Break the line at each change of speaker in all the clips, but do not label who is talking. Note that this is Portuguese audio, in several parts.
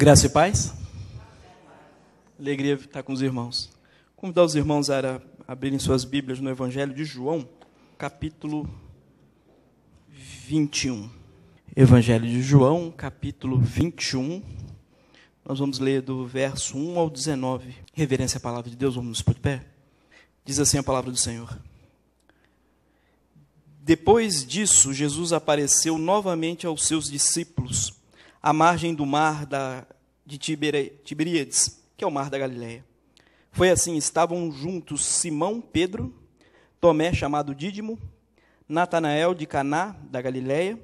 Graça e paz. Alegria estar com os irmãos. Convidar os irmãos a abrirem suas Bíblias no Evangelho de João, capítulo 21. Evangelho de João, capítulo 21. Nós vamos ler do verso 1 ao 19. Reverência à palavra de Deus, vamos nos pôr de pé. Diz assim a palavra do Senhor. Depois disso, Jesus apareceu novamente aos seus discípulos, à margem do mar de Tiberíades, que é o mar da Galileia. Foi assim, estavam juntos Simão, Pedro, Tomé, chamado Dídimo, Natanael de Caná, da Galileia,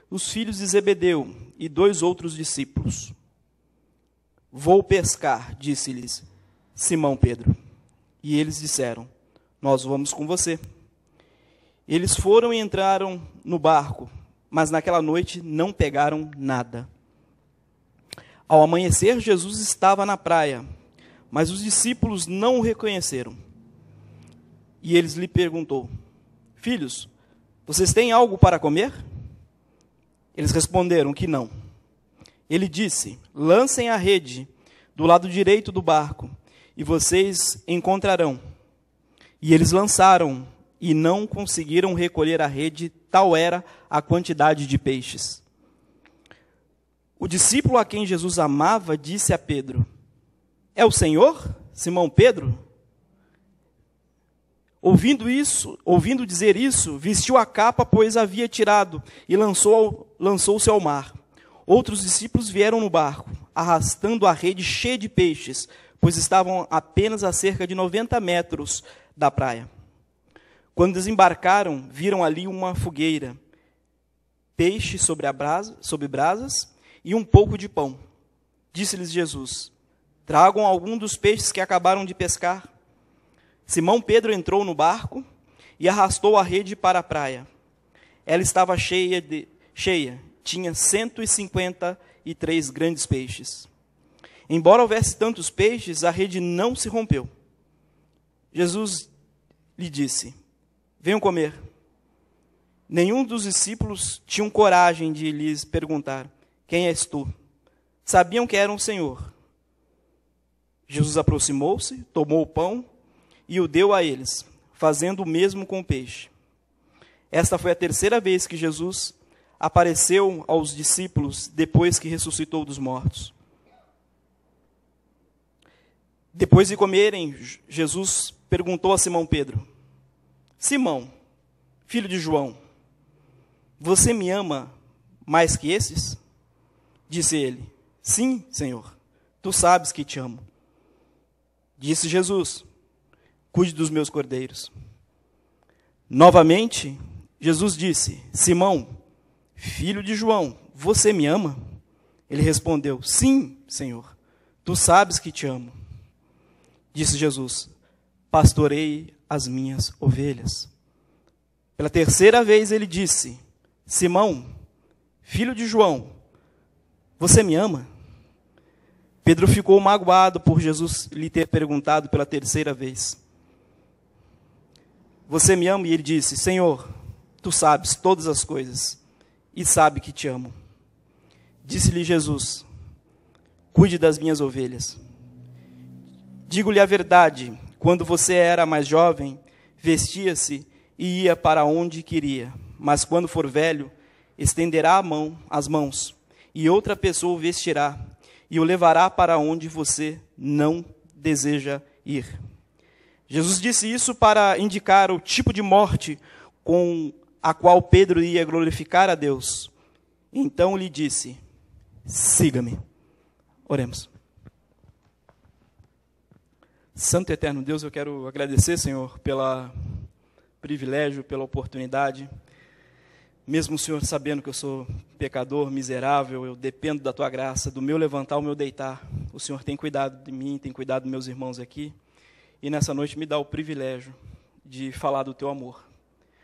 os filhos de Zebedeu e 2 outros discípulos. Vou pescar, disse-lhes Simão Pedro. E eles disseram, nós vamos com você. Eles foram e entraram no barco, mas naquela noite não pegaram nada. Ao amanhecer, Jesus estava na praia, mas os discípulos não o reconheceram. E eles lhe perguntou, filhos, vocês têm algo para comer? Eles responderam que não. Ele disse, lancem a rede do lado direito do barco, e vocês encontrarão. E eles lançaram, e não conseguiram recolher a rede, tal era a quantidade de peixes. O discípulo a quem Jesus amava disse a Pedro, é o Senhor, Simão Pedro? Ouvindo dizer isso, vestiu a capa, pois havia tirado, e lançou-se ao mar. Outros discípulos vieram no barco, arrastando a rede cheia de peixes, pois estavam apenas a cerca de 90 metros da praia. Quando desembarcaram, viram ali uma fogueira, peixe sobre brasas e um pouco de pão. Disse-lhes Jesus, tragam algum dos peixes que acabaram de pescar. Simão Pedro entrou no barco e arrastou a rede para a praia. Ela estava cheia, tinha 153 grandes peixes. Embora houvesse tantos peixes, a rede não se rompeu. Jesus lhe disse, venham comer. Nenhum dos discípulos tinham coragem de lhes perguntar, quem és tu? Sabiam que era um Senhor. Jesus aproximou-se, tomou o pão e o deu a eles, fazendo o mesmo com o peixe. Esta foi a terceira vez que Jesus apareceu aos discípulos depois que ressuscitou dos mortos. Depois de comerem, Jesus perguntou a Simão Pedro, Simão, filho de João, você me ama mais que esses? Disse ele, sim, Senhor, tu sabes que te amo. Disse Jesus, cuide dos meus cordeiros. Novamente, Jesus disse, Simão, filho de João, você me ama? Ele respondeu, sim, Senhor, tu sabes que te amo. Disse Jesus, pastorei as minhas ovelhas. Pela terceira vez ele disse, Simão, filho de João, você me ama? Pedro ficou magoado por Jesus lhe ter perguntado pela terceira vez. Você me ama? E ele disse, Senhor, tu sabes todas as coisas e sabe que te amo. Disse-lhe Jesus, cuide das minhas ovelhas. Digo-lhe a verdade, quando você era mais jovem, vestia-se e ia para onde queria. Mas quando for velho, estenderá as mãos, e outra pessoa o vestirá, e o levará para onde você não deseja ir. Jesus disse isso para indicar o tipo de morte com a qual Pedro ia glorificar a Deus. Então lhe disse, siga-me. Oremos. Santo e eterno Deus, eu quero agradecer, Senhor, pelo privilégio, pela oportunidade. Mesmo o Senhor sabendo que eu sou pecador, miserável, eu dependo da Tua graça, do meu levantar, o meu deitar. O Senhor tem cuidado de mim, tem cuidado dos meus irmãos aqui. E nessa noite me dá o privilégio de falar do Teu amor.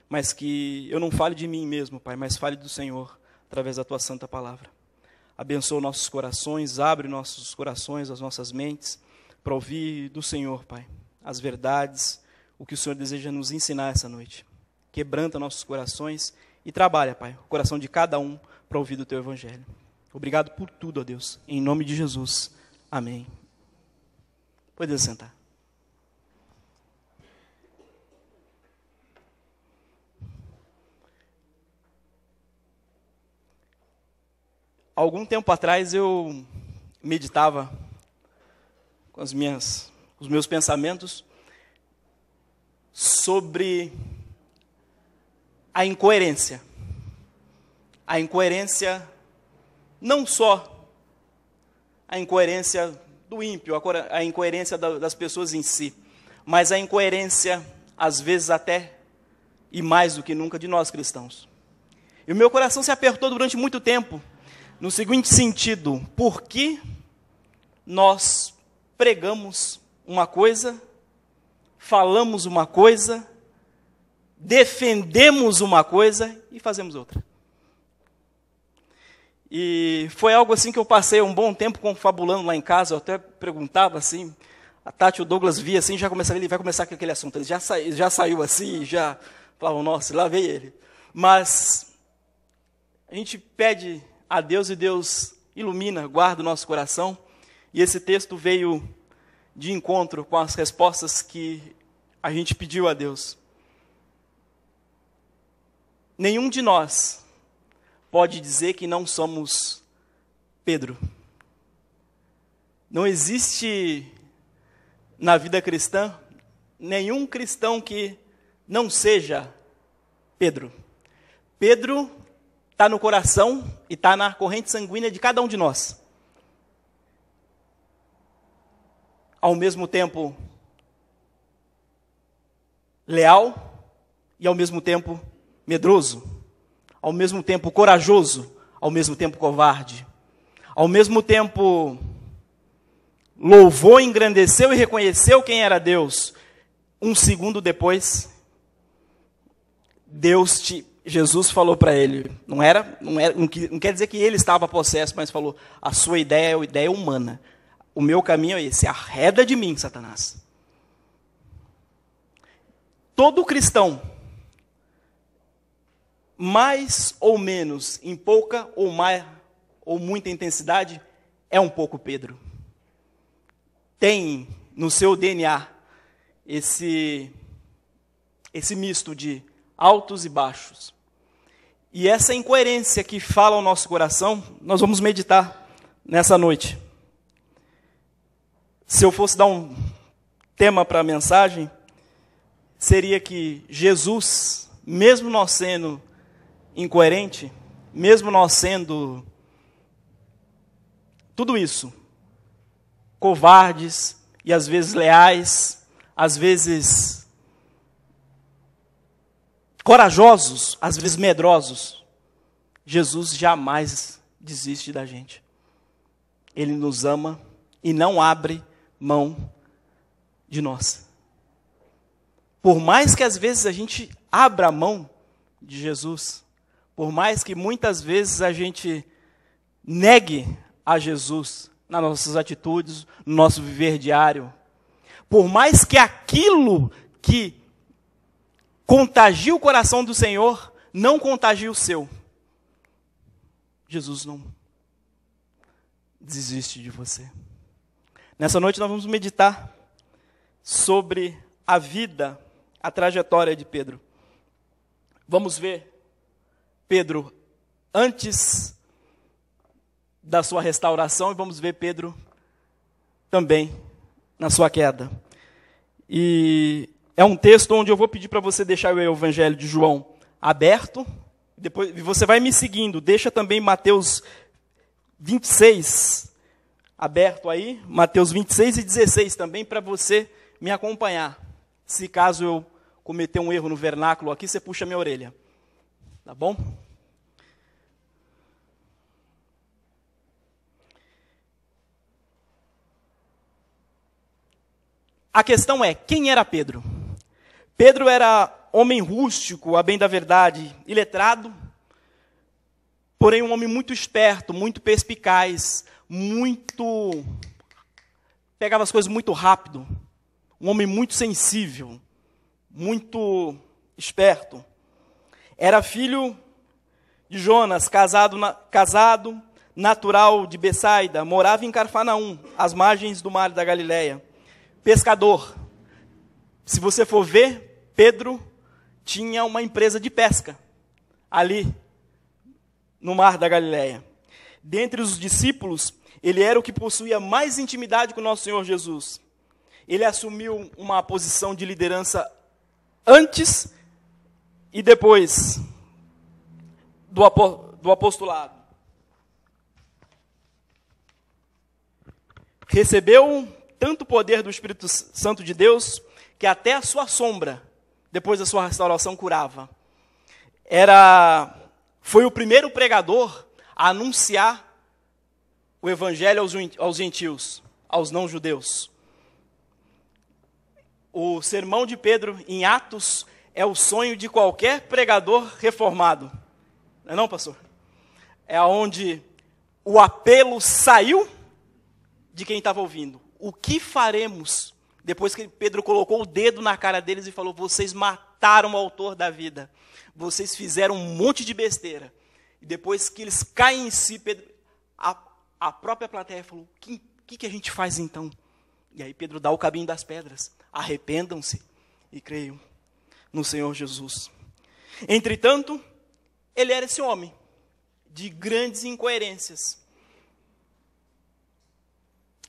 Mas que eu não fale de mim mesmo, Pai, mas fale do Senhor, através da Tua santa palavra. Abençoa nossos corações, abre nossos corações, as nossas mentes, para ouvir do Senhor, Pai, as verdades, o que o Senhor deseja nos ensinar essa noite. Quebranta nossos corações e trabalha, Pai, o coração de cada um para ouvir do Teu Evangelho. Obrigado por tudo, ó Deus. Em nome de Jesus. Amém. Pode sentar. Algum tempo atrás eu meditava com os meus pensamentos sobre a incoerência. A incoerência, não só a incoerência do ímpio, a incoerência das pessoas em si, mas a incoerência, às vezes até, e mais do que nunca, de nós cristãos. E o meu coração se apertou durante muito tempo, no seguinte sentido: por que nós pregamos uma coisa, falamos uma coisa, defendemos uma coisa e fazemos outra? E foi algo assim que eu passei um bom tempo confabulando lá em casa. Eu até perguntava assim, a Tati e o Douglas via assim, ele vai começar com aquele assunto. Ele já saiu assim, já falavam, nossa, lá veio ele. Mas a gente pede a Deus e Deus ilumina, guarda o nosso coração. E esse texto veio de encontro com as respostas que a gente pediu a Deus. Nenhum de nós pode dizer que não somos Pedro. Não existe na vida cristã nenhum cristão que não seja Pedro. Pedro está no coração e está na corrente sanguínea de cada um de nós. Ao mesmo tempo leal e ao mesmo tempo medroso. Ao mesmo tempo corajoso, ao mesmo tempo covarde. Ao mesmo tempo louvou, engrandeceu e reconheceu quem era Deus. Um segundo depois, Jesus falou para ele, não quer dizer que ele estava possesso, mas falou, a sua ideia é uma ideia humana. O meu caminho é esse, arreda de mim, Satanás. Todo cristão, mais ou menos, em pouca ou muita intensidade, é um pouco Pedro. Tem no seu DNA esse misto de altos e baixos. E essa incoerência que fala ao nosso coração, nós vamos meditar nessa noite. Se eu fosse dar um tema para a mensagem, seria que Jesus, mesmo nós sendo incoerente, mesmo nós sendo tudo isso, covardes e às vezes leais, às vezes corajosos, às vezes medrosos, Jesus jamais desiste da gente. Ele nos ama e não abre mão de nós. Por mais que às vezes a gente abra a mão de Jesus, por mais que muitas vezes a gente negue a Jesus nas nossas atitudes, no nosso viver diário, por mais que aquilo que contagia o coração do Senhor não contagie o seu, Jesus não desiste de você. Nessa noite nós vamos meditar sobre a vida, a trajetória de Pedro. Vamos ver Pedro antes da sua restauração e vamos ver Pedro também na sua queda. E é um texto onde eu vou pedir para você deixar o Evangelho de João aberto, depois você vai me seguindo, deixa também Mateus 26 aberto aí, Mateus 26 e 16 também, para você me acompanhar. Se caso eu cometer um erro no vernáculo aqui, você puxa minha orelha. Tá bom? A questão é, quem era Pedro? Pedro era homem rústico, a bem da verdade, iletrado, porém um homem muito esperto, muito perspicaz, pegava as coisas muito rápido, um homem muito sensível, muito esperto. Era filho de Jonas, casado natural de Betsaida, morava em Cafarnaum, às margens do mar da Galileia. Pescador. Se você for ver, Pedro tinha uma empresa de pesca ali no mar da Galileia. Dentre os discípulos, ele era o que possuía mais intimidade com o nosso Senhor Jesus. Ele assumiu uma posição de liderança antes e depois do apostolado. Recebeu tanto poder do Espírito Santo de Deus, que até a sua sombra, depois da sua restauração, curava. Foi o primeiro pregador a anunciar o evangelho aos gentios, aos não-judeus. O sermão de Pedro em Atos é o sonho de qualquer pregador reformado. Não é não, pastor? É onde o apelo saiu de quem estava ouvindo. O que faremos? Depois que Pedro colocou o dedo na cara deles e falou, vocês mataram o autor da vida. Vocês fizeram um monte de besteira. E depois que eles caem em si, Pedro, a própria plateia falou, o que a gente faz então? E aí Pedro dá o caminho das pedras. Arrependam-se e creiam no Senhor Jesus. Entretanto, ele era esse homem de grandes incoerências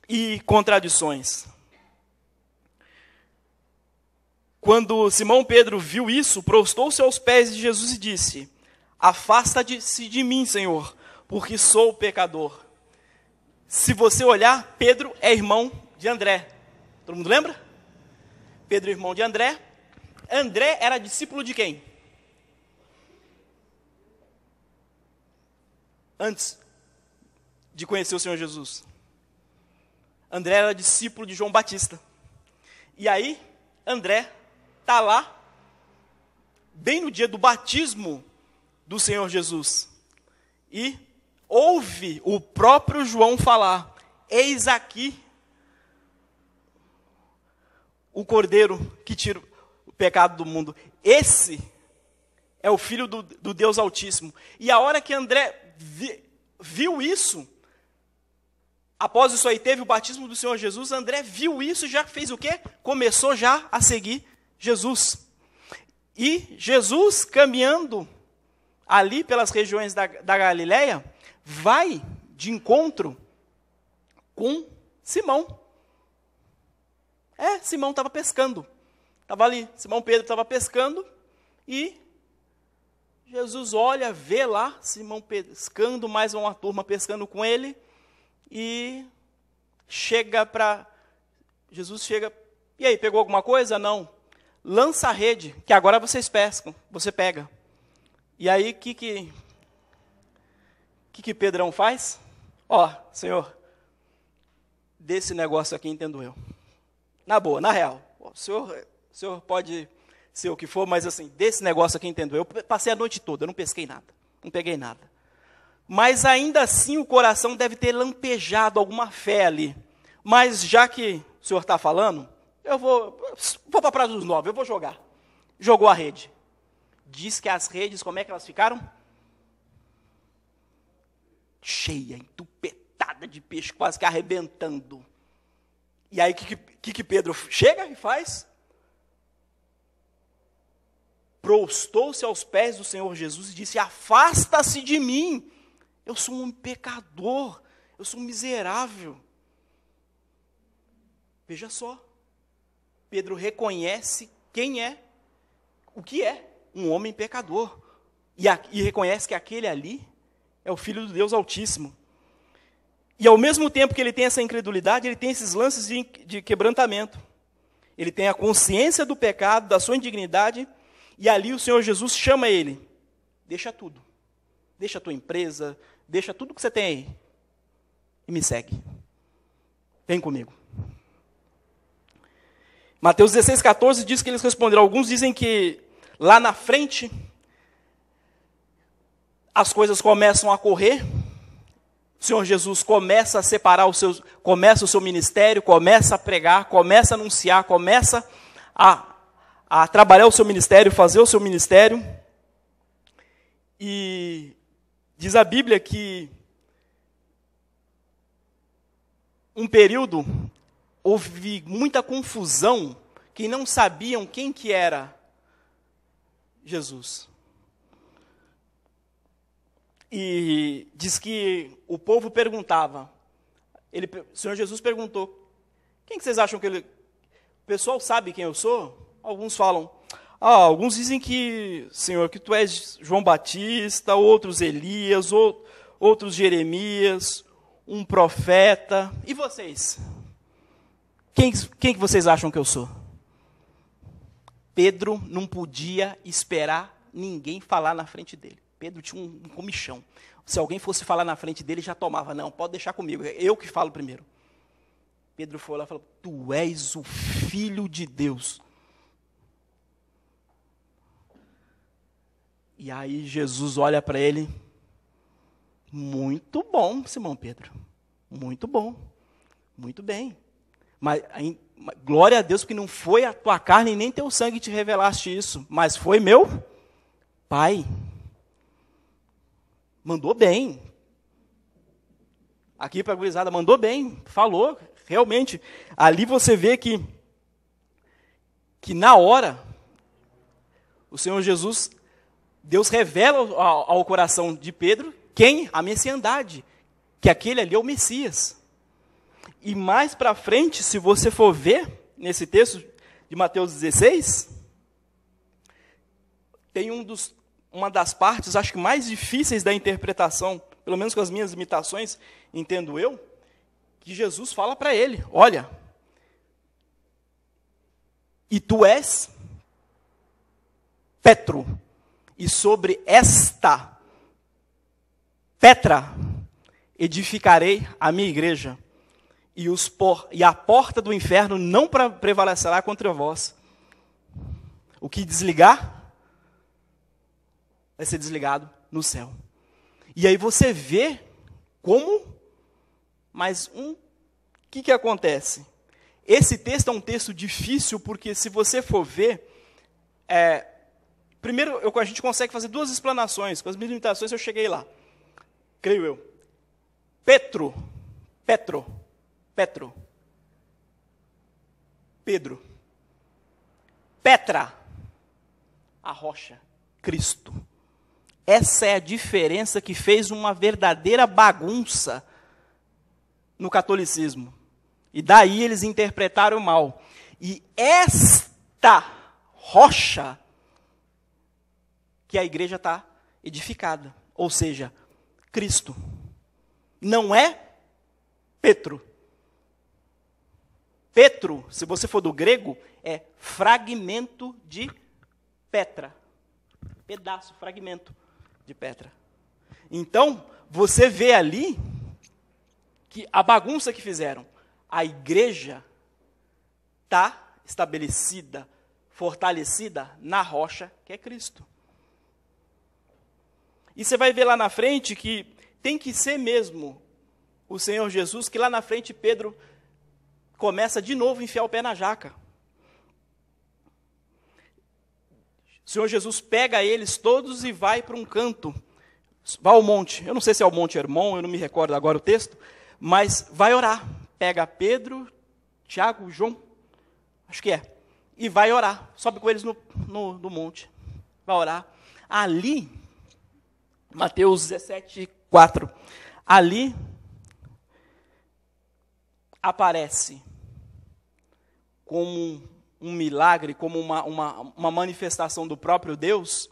e contradições. Quando Simão Pedro viu isso, prostou-se aos pés de Jesus e disse, afasta-se de mim, Senhor, porque sou pecador. Se você olhar, Pedro é irmão de André. Todo mundo lembra? Pedro é irmão de André. André era discípulo de quem? Antes de conhecer o Senhor Jesus. André era discípulo de João Batista. E aí, André está lá, bem no dia do batismo do Senhor Jesus. E ouve o próprio João falar, eis aqui o Cordeiro que tira o pecado do mundo. Esse é o Filho do Deus Altíssimo. E a hora que André viu isso, após isso aí teve o batismo do Senhor Jesus, André viu isso e já fez o quê? Começou já a seguir Jesus. E Jesus, caminhando ali pelas regiões da Galileia, vai de encontro com Simão. Simão estava pescando. Estava ali, Simão Pedro estava pescando e Jesus olha, vê lá Simão pescando, mais uma turma pescando com ele e Jesus chega, e aí, pegou alguma coisa? Não. Lança a rede, que agora vocês pescam, você pega. E aí, o que Pedrão faz? Senhor, desse negócio aqui entendo eu. Na boa, na real. O senhor pode ser o que for, mas assim, desse negócio aqui entendo eu. Passei a noite toda, eu não pesquei nada, não peguei nada. Mas ainda assim o coração deve ter lampejado alguma fé ali. Mas já que o senhor está falando, eu vou para a Praia dos Nove, eu vou jogar. Jogou a rede. Diz que as redes, como é que elas ficaram? Cheia, entupetada de peixe, quase que arrebentando. E aí, o que Pedro chega e faz? Prostou-se aos pés do Senhor Jesus e disse, afasta-se de mim, eu sou um pecador, eu sou um miserável. Veja só, Pedro reconhece quem é, o que é um homem pecador, e reconhece que aquele ali é o Filho do Deus Altíssimo. E ao mesmo tempo que ele tem essa incredulidade, ele tem esses lances de quebrantamento. Ele tem a consciência do pecado, da sua indignidade, e ali o Senhor Jesus chama ele. Deixa tudo. Deixa a tua empresa, deixa tudo que você tem aí. E me segue. Vem comigo. Mateus 16,14 diz que eles responderam. Alguns dizem que lá na frente as coisas começam a correr. O Senhor Jesus começa a separar começa o seu ministério, começa a pregar, começa a anunciar, começa a trabalhar o seu ministério, fazer o seu ministério. E diz a Bíblia que um período, houve muita confusão, que não sabiam quem que era Jesus. E diz que o povo perguntava, o Senhor Jesus perguntou, quem que vocês acham que ele... O pessoal sabe quem eu sou? Alguns falam, alguns dizem que, Senhor, que tu és João Batista, outros Elias, outros Jeremias, um profeta. E vocês? Quem que vocês acham que eu sou? Pedro não podia esperar ninguém falar na frente dele. Pedro tinha um comichão. Se alguém fosse falar na frente dele, já tomava. Não, pode deixar comigo, eu que falo primeiro. Pedro foi lá e falou, tu és o Filho de Deus. E aí Jesus olha para ele, muito bom, Simão Pedro, muito bom, muito bem. Mas glória a Deus, porque não foi a tua carne nem teu sangue te revelaste isso, mas foi meu Pai. Mandou bem. Aqui para a gurizada, mandou bem, falou, realmente. Ali você vê que na hora, o Senhor Jesus, Deus revela ao coração de Pedro quem? A messiandade, que aquele ali é o Messias. E mais para frente, se você for ver, nesse texto de Mateus 16, tem uma das partes, acho que mais difíceis da interpretação, pelo menos com as minhas limitações, entendo eu, que Jesus fala para ele, olha, e tu és Petro, e sobre esta Petra edificarei a minha igreja, e a porta do inferno não prevalecerá contra vós. O que desligar, vai ser desligado no céu. E aí você vê como, mas o que acontece? Esse texto é um texto difícil, porque se você for ver, primeiro a gente consegue fazer duas explanações, com as minhas limitações eu cheguei lá, creio eu. Pedro, Petra, a rocha, Cristo. Essa é a diferença que fez uma verdadeira bagunça no catolicismo. E daí eles interpretaram mal. E esta rocha que a igreja está edificada, ou seja, Cristo. Não é Petro. Petro, se você for do grego, é fragmento de Petra. Pedaço, fragmento de Petra. Então, você vê ali que a bagunça que fizeram, a igreja está estabelecida, fortalecida na rocha que é Cristo. E você vai ver lá na frente que tem que ser mesmo o Senhor Jesus, que lá na frente Pedro começa de novo a enfiar o pé na jaca. O Senhor Jesus pega eles todos e vai para um canto, vai ao monte, eu não sei se é o Monte Hermon, eu não me recordo agora o texto, mas vai orar. Pega Pedro, Tiago, João, acho que é, e vai orar, sobe com eles no monte, vai orar. Ali, Mateus 17, 4, ali aparece como um milagre, como uma manifestação do próprio Deus,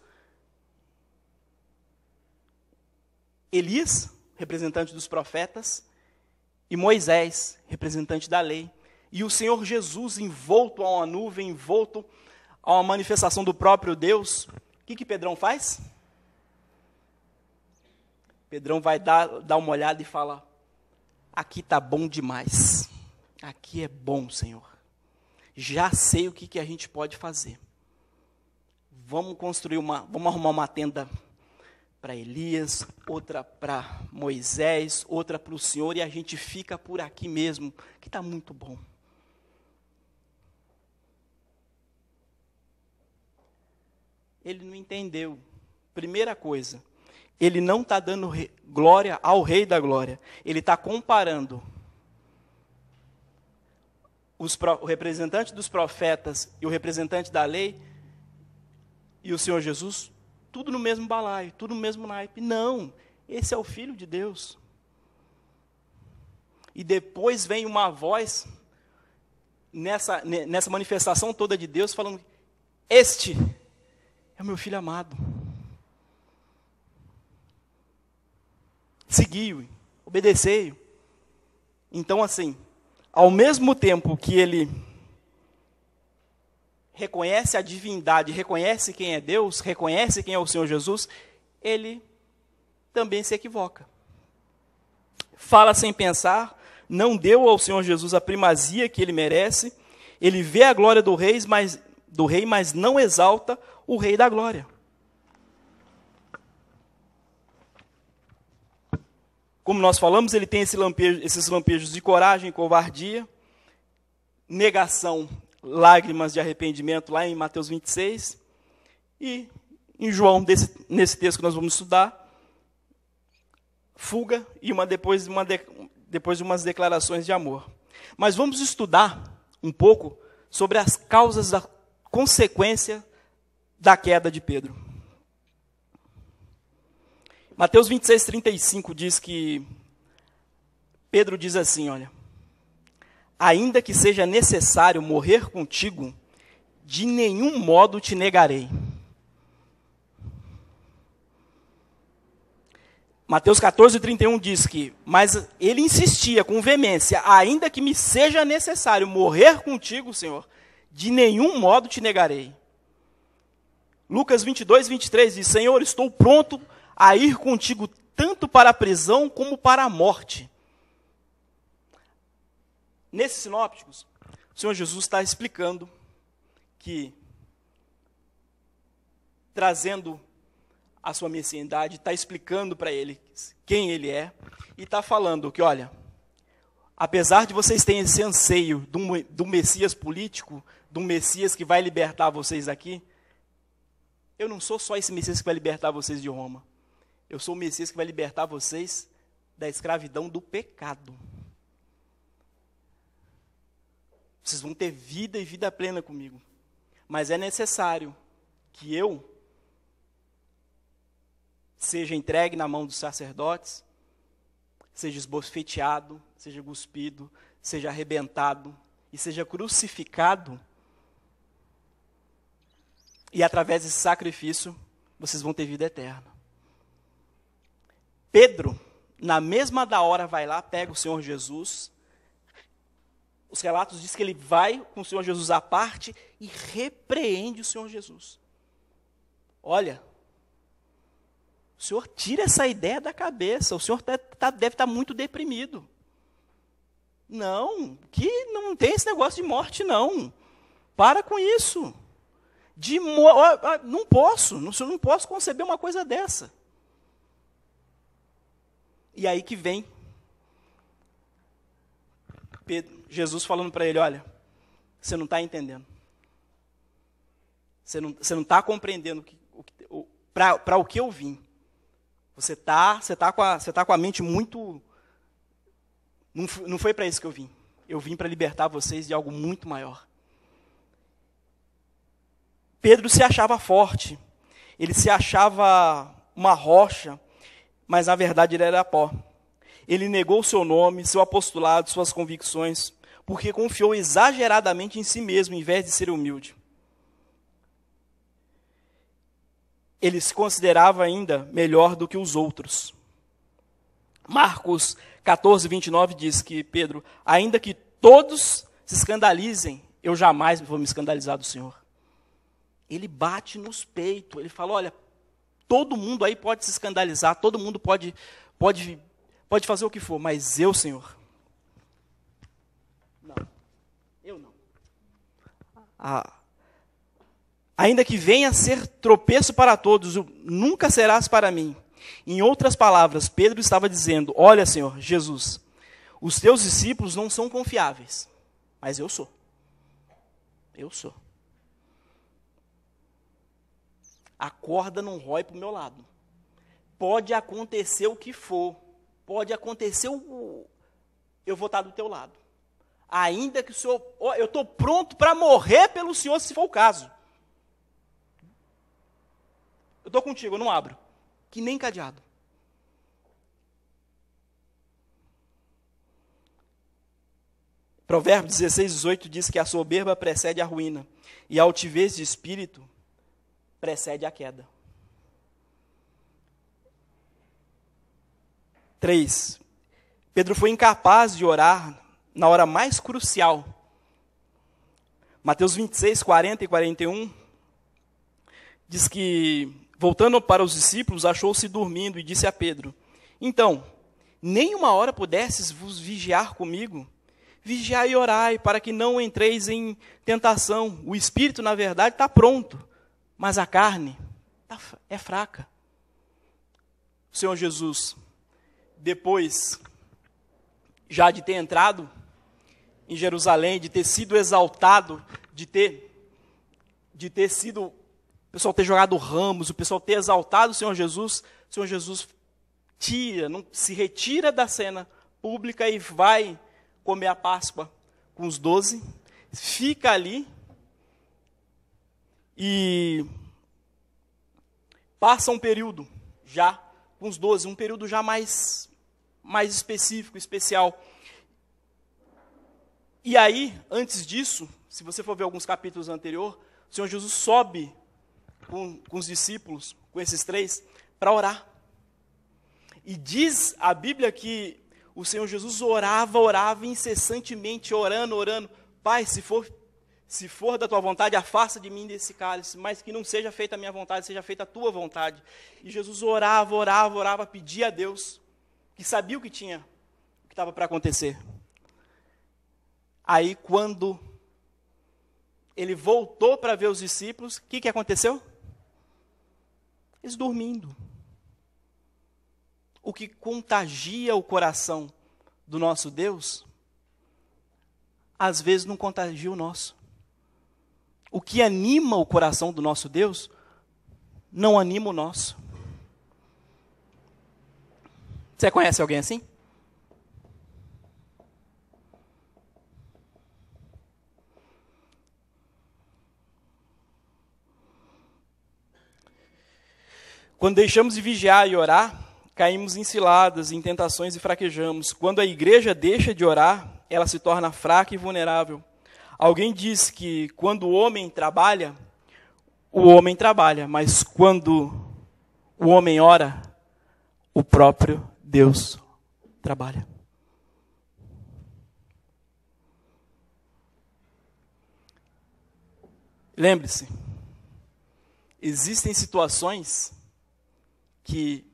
Elias, representante dos profetas, e Moisés, representante da lei, e o Senhor Jesus envolto a uma nuvem, envolto a uma manifestação do próprio Deus. O que Pedrão faz? Pedrão vai dar uma olhada e fala, aqui está bom demais, aqui é bom, Senhor, já sei o que a gente pode fazer, vamos arrumar uma tenda para Elias, outra para Moisés, outra para o Senhor, e a gente fica por aqui mesmo, que está muito bom. Ele não entendeu, primeira coisa, ele não está dando glória ao Rei da Glória. Ele está comparando o representante dos profetas e o representante da lei e o Senhor Jesus, tudo no mesmo balaio, tudo no mesmo naipe. Não, esse é o Filho de Deus. E depois vem uma voz, nessa manifestação toda de Deus, falando: este é o meu Filho amado. Segui-o, obedecei-o. Então, assim, ao mesmo tempo que ele reconhece a divindade, reconhece quem é Deus, reconhece quem é o Senhor Jesus, ele também se equivoca. Fala sem pensar, não deu ao Senhor Jesus a primazia que ele merece, ele vê a glória do rei, mas não exalta o Rei da glória. Como nós falamos, ele tem esses lampejos de coragem, covardia, negação, lágrimas de arrependimento, lá em Mateus 26, e em João, nesse texto que nós vamos estudar, fuga e depois de umas declarações de amor. Mas vamos estudar um pouco sobre as causas da consequência da queda de Pedro. Mateus 26, 35 diz que Pedro diz assim, olha: ainda que seja necessário morrer contigo, de nenhum modo te negarei. Mateus 14, 31 diz que, mas ele insistia com veemência: ainda que me seja necessário morrer contigo, Senhor, de nenhum modo te negarei. Lucas 22, 23 diz: Senhor, estou pronto a ir contigo tanto para a prisão como para a morte. Nesses sinópticos, o Senhor Jesus está explicando que, trazendo a sua messianidade, está explicando para ele quem ele é, e está falando que, olha, apesar de vocês terem esse anseio do Messias político, do Messias que vai libertar vocês aqui, eu não sou só esse Messias que vai libertar vocês de Roma. Eu sou o Messias que vai libertar vocês da escravidão do pecado. Vocês vão ter vida e vida plena comigo. Mas é necessário que eu seja entregue na mão dos sacerdotes, seja esbofeteado, seja cuspido, seja arrebentado e seja crucificado. E através desse sacrifício, vocês vão ter vida eterna. Pedro, na mesma da hora, vai lá, pega o Senhor Jesus. Os relatos dizem que ele vai com o Senhor Jesus à parte e repreende o Senhor Jesus. Olha, o Senhor tira essa ideia da cabeça, o Senhor deve estar muito deprimido. Não, que não tem esse negócio de morte, não. Para com isso. Não posso conceber uma coisa dessa. E aí que vem Jesus falando para ele: olha, você não está entendendo. Você não está compreendendo para o que eu vim. Você tá com a mente muito... Não foi para isso que eu vim. Eu vim para libertar vocês de algo muito maior. Pedro se achava forte. Ele se achava uma rocha, mas na verdade ele era pó. Ele negou seu nome, seu apostolado, suas convicções, porque confiou exageradamente em si mesmo, em vez de ser humilde. Ele se considerava ainda melhor do que os outros. Marcos 14, 29 diz que Pedro: ainda que todos se escandalizem, eu jamais vou me escandalizar do Senhor. Ele bate nos peitos, ele fala: olha, todo mundo aí pode se escandalizar, todo mundo pode fazer o que for, mas eu, Senhor, não, eu não. Ainda que venha a ser tropeço para todos, nunca serás para mim. Em outras palavras, Pedro estava dizendo: olha, Senhor Jesus, os teus discípulos não são confiáveis, mas eu sou. Eu sou. A corda não rói para o meu lado. Pode acontecer o que for. Pode acontecer eu vou estar do teu lado. Ainda que o Senhor... eu estou pronto para morrer pelo Senhor, se for o caso. Eu estou contigo, eu não abro. Que nem cadeado. Provérbios 16, 18 diz que a soberba precede a ruína, e a altivez de espírito precede a queda. 3. Pedro foi incapaz de orar na hora mais crucial. Mateus 26, 40 e 41 diz que, voltando para os discípulos, achou-se dormindo e disse a Pedro: então, nem uma hora pudesses vos vigiar comigo? Vigiai e orai, para que não entreis em tentação. O espírito, na verdade, está pronto, mas a carne é fraca. O Senhor Jesus, depois já de ter entrado em Jerusalém, de ter sido exaltado, de ter sido, o pessoal ter jogado ramos, o pessoal ter exaltado o Senhor Jesus se retira da cena pública e vai comer a Páscoa com os 12, fica ali e passa um período já com os 12, um período já mais específico, especial. E aí, antes disso, se você for ver alguns capítulos anteriores, o Senhor Jesus sobe com os discípulos, com esses 3, para orar. E diz a Bíblia que o Senhor Jesus orava incessantemente, orando. Pai, se for da tua vontade, afasta de mim desse cálice, mas que não seja feita a minha vontade, seja feita a tua vontade. E Jesus orava, pedia a Deus, que sabia o que estava para acontecer. Aí, quando ele voltou para ver os discípulos, o que aconteceu? Eles dormindo. O que contagia o coração do nosso Deus, às vezes não contagia o nosso. O que anima o coração do nosso Deus, não anima o nosso. Você conhece alguém assim? Quando deixamos de vigiar e orar, caímos em ciladas, em tentações e fraquejamos. Quando a igreja deixa de orar, ela se torna fraca e vulnerável. Alguém diz que quando o homem trabalha, mas quando o homem ora, o próprio Deus trabalha. Lembre-se, existem situações que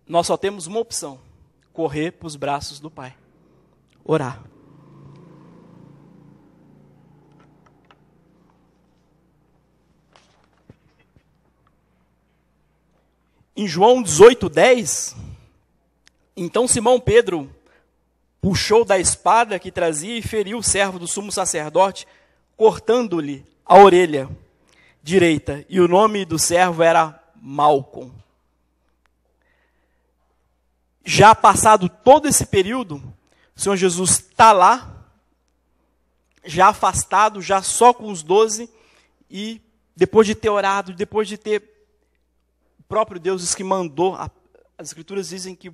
nós só temos uma opção: correr para os braços do Pai, orar. Em João 18:10, então Simão Pedro puxou da espada que trazia e feriu o servo do sumo sacerdote, cortando-lhe a orelha direita, e o nome do servo era Malcom. Já passado todo esse período, o Senhor Jesus está lá, já afastado, já só com os 12, e depois de ter orado, depois de ter, o próprio Deus diz que mandou, as Escrituras dizem que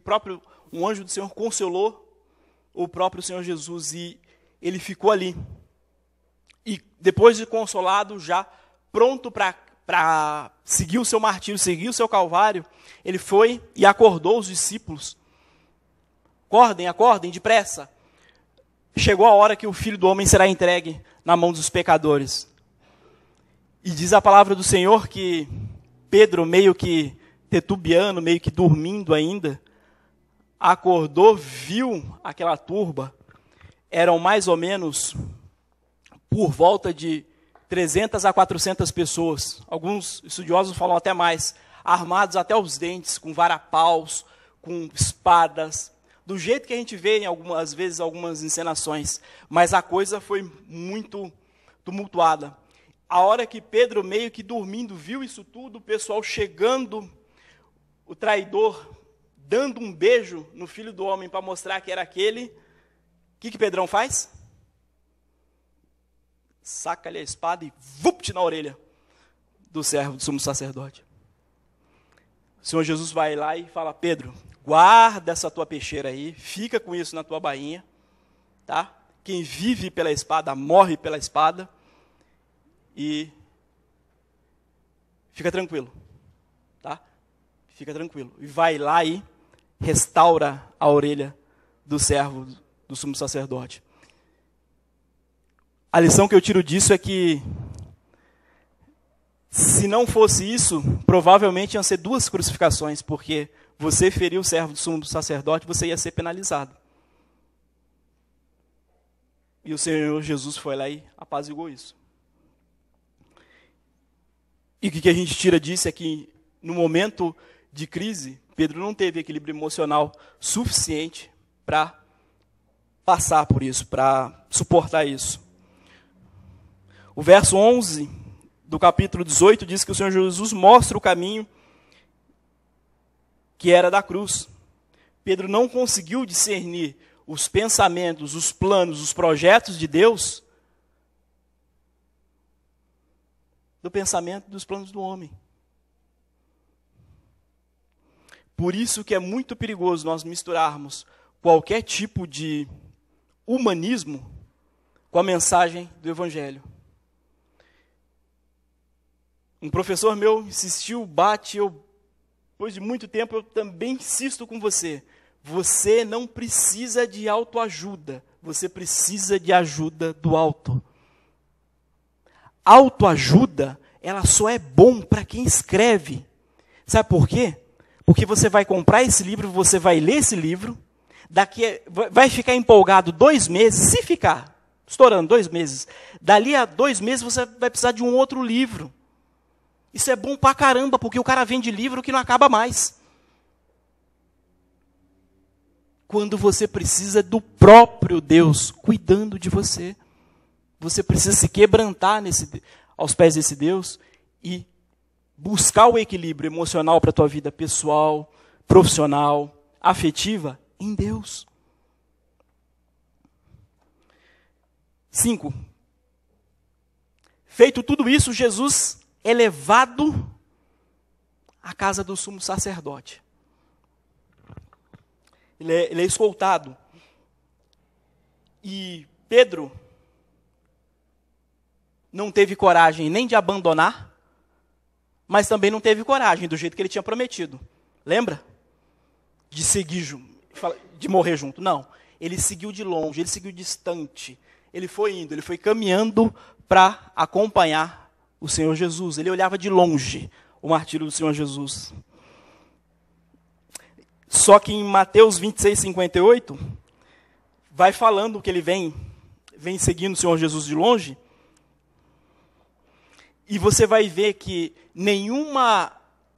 um anjo do Senhor consolou o próprio Senhor Jesus, e ele ficou ali. E depois de consolado, já pronto para seguir o seu martírio, seguir o seu calvário, ele foi e acordou os discípulos. Acordem, depressa. Chegou a hora que o Filho do Homem será entregue na mão dos pecadores. E diz a palavra do Senhor que Pedro, meio que titubeando, meio que dormindo ainda, acordou, viu aquela turba. Eram mais ou menos por volta de 300 a 400 pessoas. Alguns estudiosos falam até mais, armados até os dentes, com varapaus, com espadas, do jeito que a gente vê em algumas vezes algumas encenações. Mas a coisa foi muito tumultuada. A hora que Pedro, meio que dormindo, viu isso tudo, o pessoal chegando, o traidor dando um beijo no Filho do Homem para mostrar que era aquele, que Pedrão faz? Saca ali a espada e vupt na orelha do servo do sumo sacerdote. O Senhor Jesus vai lá e fala: Pedro, guarda essa tua peixeira aí, fica com isso na tua bainha, tá? Quem vive pela espada, morre pela espada, e fica tranquilo, tá? Fica tranquilo. E vai lá e restaura a orelha do servo do sumo sacerdote. A lição que eu tiro disso é que, se não fosse isso, provavelmente iam ser 2 crucificações, porque você feriu o servo do sumo sacerdote, você ia ser penalizado. E o Senhor Jesus foi lá e apaziguou isso. E o que a gente tira disso é que, no momento de crise, Pedro não teve equilíbrio emocional suficiente para passar por isso, para suportar isso. O verso 11 do capítulo 18 diz que o Senhor Jesus mostra o caminho que era da cruz. Pedro não conseguiu discernir os pensamentos, os planos, os projetos de Deus do pensamento e dos planos do homem. Por isso que é muito perigoso nós misturarmos qualquer tipo de humanismo com a mensagem do Evangelho. Um professor meu insistiu, depois de muito tempo, eu também insisto com você. Você não precisa de autoajuda, você precisa de ajuda do alto. Autoajuda, ela só é bom para quem escreve. Sabe por quê? Porque você vai comprar esse livro, você vai ler esse livro, vai ficar empolgado 2 meses, se ficar estourando 2 meses, dali a 2 meses você vai precisar de um outro livro. Isso é bom pra caramba, porque o cara vende livro que não acaba mais. Quando você precisa do próprio Deus cuidando de você, você precisa se quebrantar aos pés desse Deus e buscar o equilíbrio emocional para a tua vida pessoal, profissional, afetiva, em Deus. 5. Feito tudo isso, Jesus é levado à casa do sumo sacerdote. Ele é escoltado. E Pedro não teve coragem nem de abandonar, mas também não teve coragem do jeito que ele tinha prometido. Lembra? De seguir, de morrer junto. Não. Ele seguiu de longe, ele seguiu distante. Ele foi indo, ele foi caminhando para acompanhar o Senhor Jesus. Ele olhava de longe o martírio do Senhor Jesus. Só que em Mateus 26, 58, vai falando que ele vem seguindo o Senhor Jesus de longe, e você vai ver que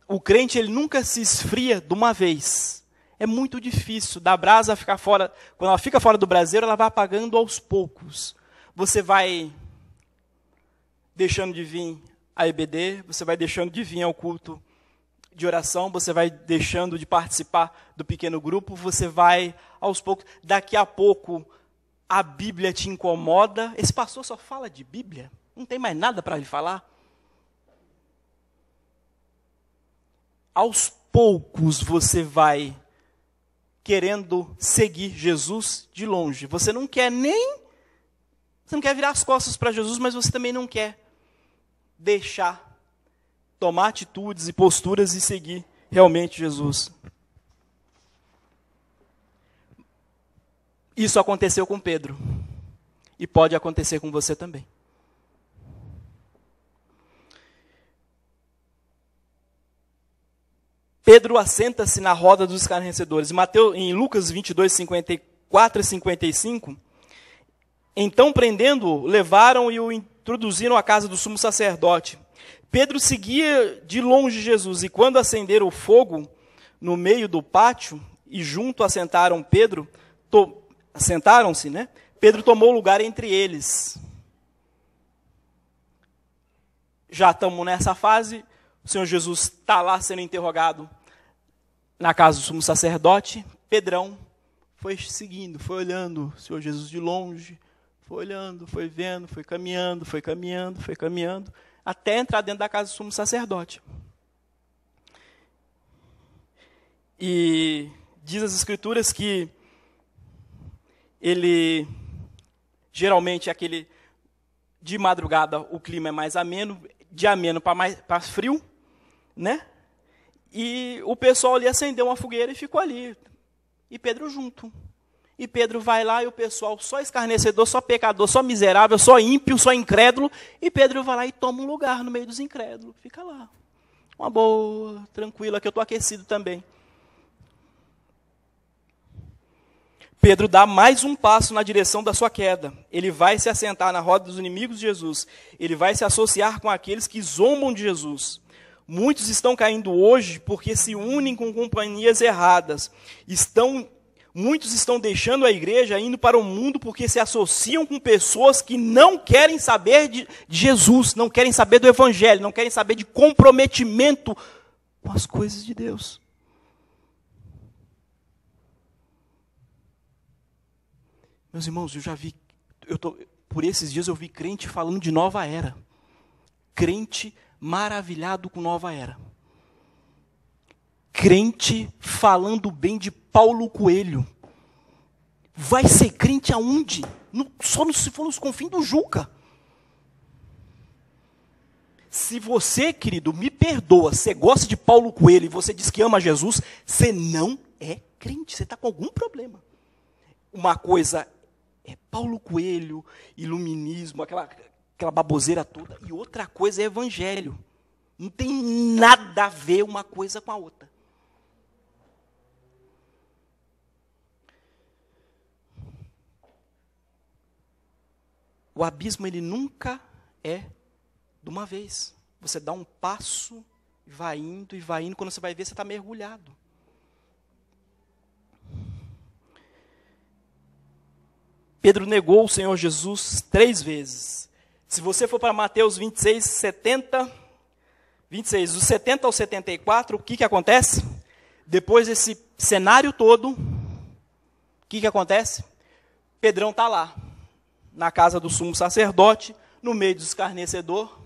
o crente ele nunca se esfria de uma vez. É muito difícil da brasa ficar fora. Quando ela fica fora do braseiro, ela vai apagando aos poucos. Você vai deixando de vir à EBD, você vai deixando de vir ao culto de oração, você vai deixando de participar do pequeno grupo, você vai aos poucos. Daqui a pouco a Bíblia te incomoda. Esse pastor só fala de Bíblia? Não tem mais nada para lhe falar? Aos poucos você vai querendo seguir Jesus de longe. Você não quer virar as costas para Jesus, mas você também não quer tomar atitudes e posturas e seguir realmente Jesus. Isso aconteceu com Pedro. E pode acontecer com você também. Pedro assenta-se na roda dos escarnecedores. Em Lucas 22, 54 e 55, então, prendendo-o, levaram e o introduziram à casa do sumo sacerdote. Pedro seguia de longe Jesus, e quando acenderam o fogo no meio do pátio, e junto assentaram-se, né? Pedro tomou lugar entre eles. Já estamos nessa fase. O Senhor Jesus está lá sendo interrogado na casa do sumo sacerdote. Pedrão foi seguindo, foi olhando o Senhor Jesus de longe, foi olhando, foi vendo, foi caminhando, até entrar dentro da casa do sumo sacerdote. E diz as Escrituras que ele, geralmente, aquele de madrugada o clima é mais ameno, de ameno para frio, né? E o pessoal ali acendeu uma fogueira e ficou ali. E Pedro junto. E Pedro vai lá e o pessoal só escarnecedor, só pecador, só miserável, só ímpio, só incrédulo. E Pedro vai lá e toma um lugar no meio dos incrédulos. Fica lá. Uma boa, tranquila, que eu estou aquecido também. Pedro dá mais um passo na direção da sua queda. Ele vai se assentar na roda dos inimigos de Jesus. Ele vai se associar com aqueles que zombam de Jesus. Muitos estão caindo hoje porque se unem com companhias erradas. Muitos estão deixando a igreja, indo para o mundo porque se associam com pessoas que não querem saber de Jesus, não querem saber do Evangelho, não querem saber de comprometimento com as coisas de Deus. Meus irmãos, por esses dias eu vi crente falando de nova era. Crente maravilhado com nova era. Crente falando bem de Paulo Coelho. Vai ser crente aonde? Se for nos confins do Juca. Se você, querido, me perdoa, você gosta de Paulo Coelho e você diz que ama Jesus, você não é crente, você está com algum problema. Uma coisa é Paulo Coelho, iluminismo, aquela baboseira toda, e outra coisa é evangelho. Não tem nada a ver uma coisa com a outra. O abismo, ele nunca é de uma vez. Você dá um passo, vai indo, quando você vai ver, você está mergulhado. Pedro negou o Senhor Jesus 3 vezes. Se você for para Mateus 26, do 70 ao 74, o que acontece? Depois desse cenário todo, o que acontece? Pedrão está lá, na casa do sumo sacerdote, no meio do escarnecedor.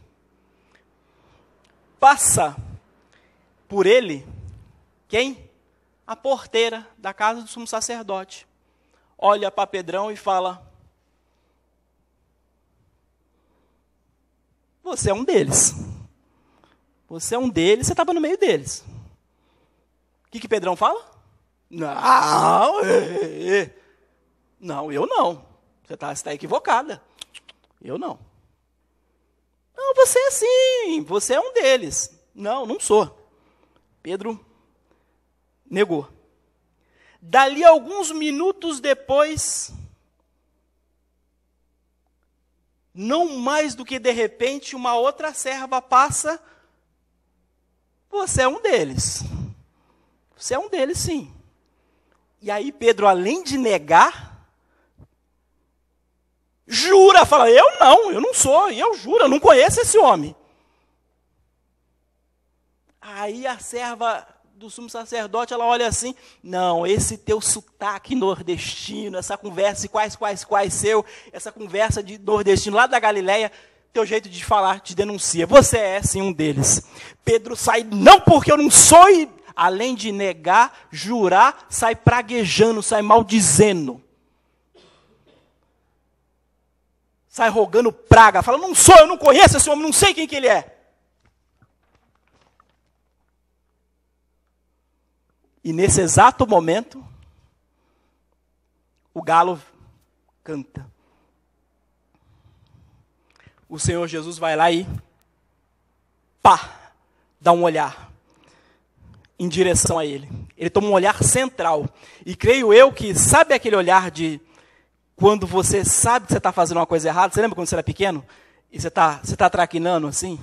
Passa por ele, quem? A porteira da casa do sumo sacerdote. Olha para Pedrão e fala: você é um deles. Você é um deles, você estava no meio deles. O que Pedrão fala? Não, eu não. Você está equivocada. Eu não. Não, você é sim, você é um deles. Não sou. Pedro negou. Dali alguns minutos depois, não mais do que de repente, uma outra serva passa. Você é um deles. Você é um deles, sim. E aí Pedro, além de negar, jura, fala: eu não sou, eu juro, eu não conheço esse homem. Aí a serva do sumo sacerdote, ela olha assim: não, esse teu sotaque nordestino, essa conversa, quais seu, essa conversa de nordestino lá da Galileia, teu jeito de falar te denuncia. Você é sim um deles. Pedro sai: não, porque eu não sou, e além de negar, jurar, sai praguejando, sai maldizendo. Sai rogando praga, fala: não sou, eu não conheço esse homem, não sei quem que ele é. E nesse exato momento, o galo canta. O Senhor Jesus vai lá e dá um olhar em direção a ele. Ele toma um olhar central. E creio eu que, sabe aquele olhar de quando você sabe que você está fazendo uma coisa errada? Você lembra quando você era pequeno? E você tá traquinando assim?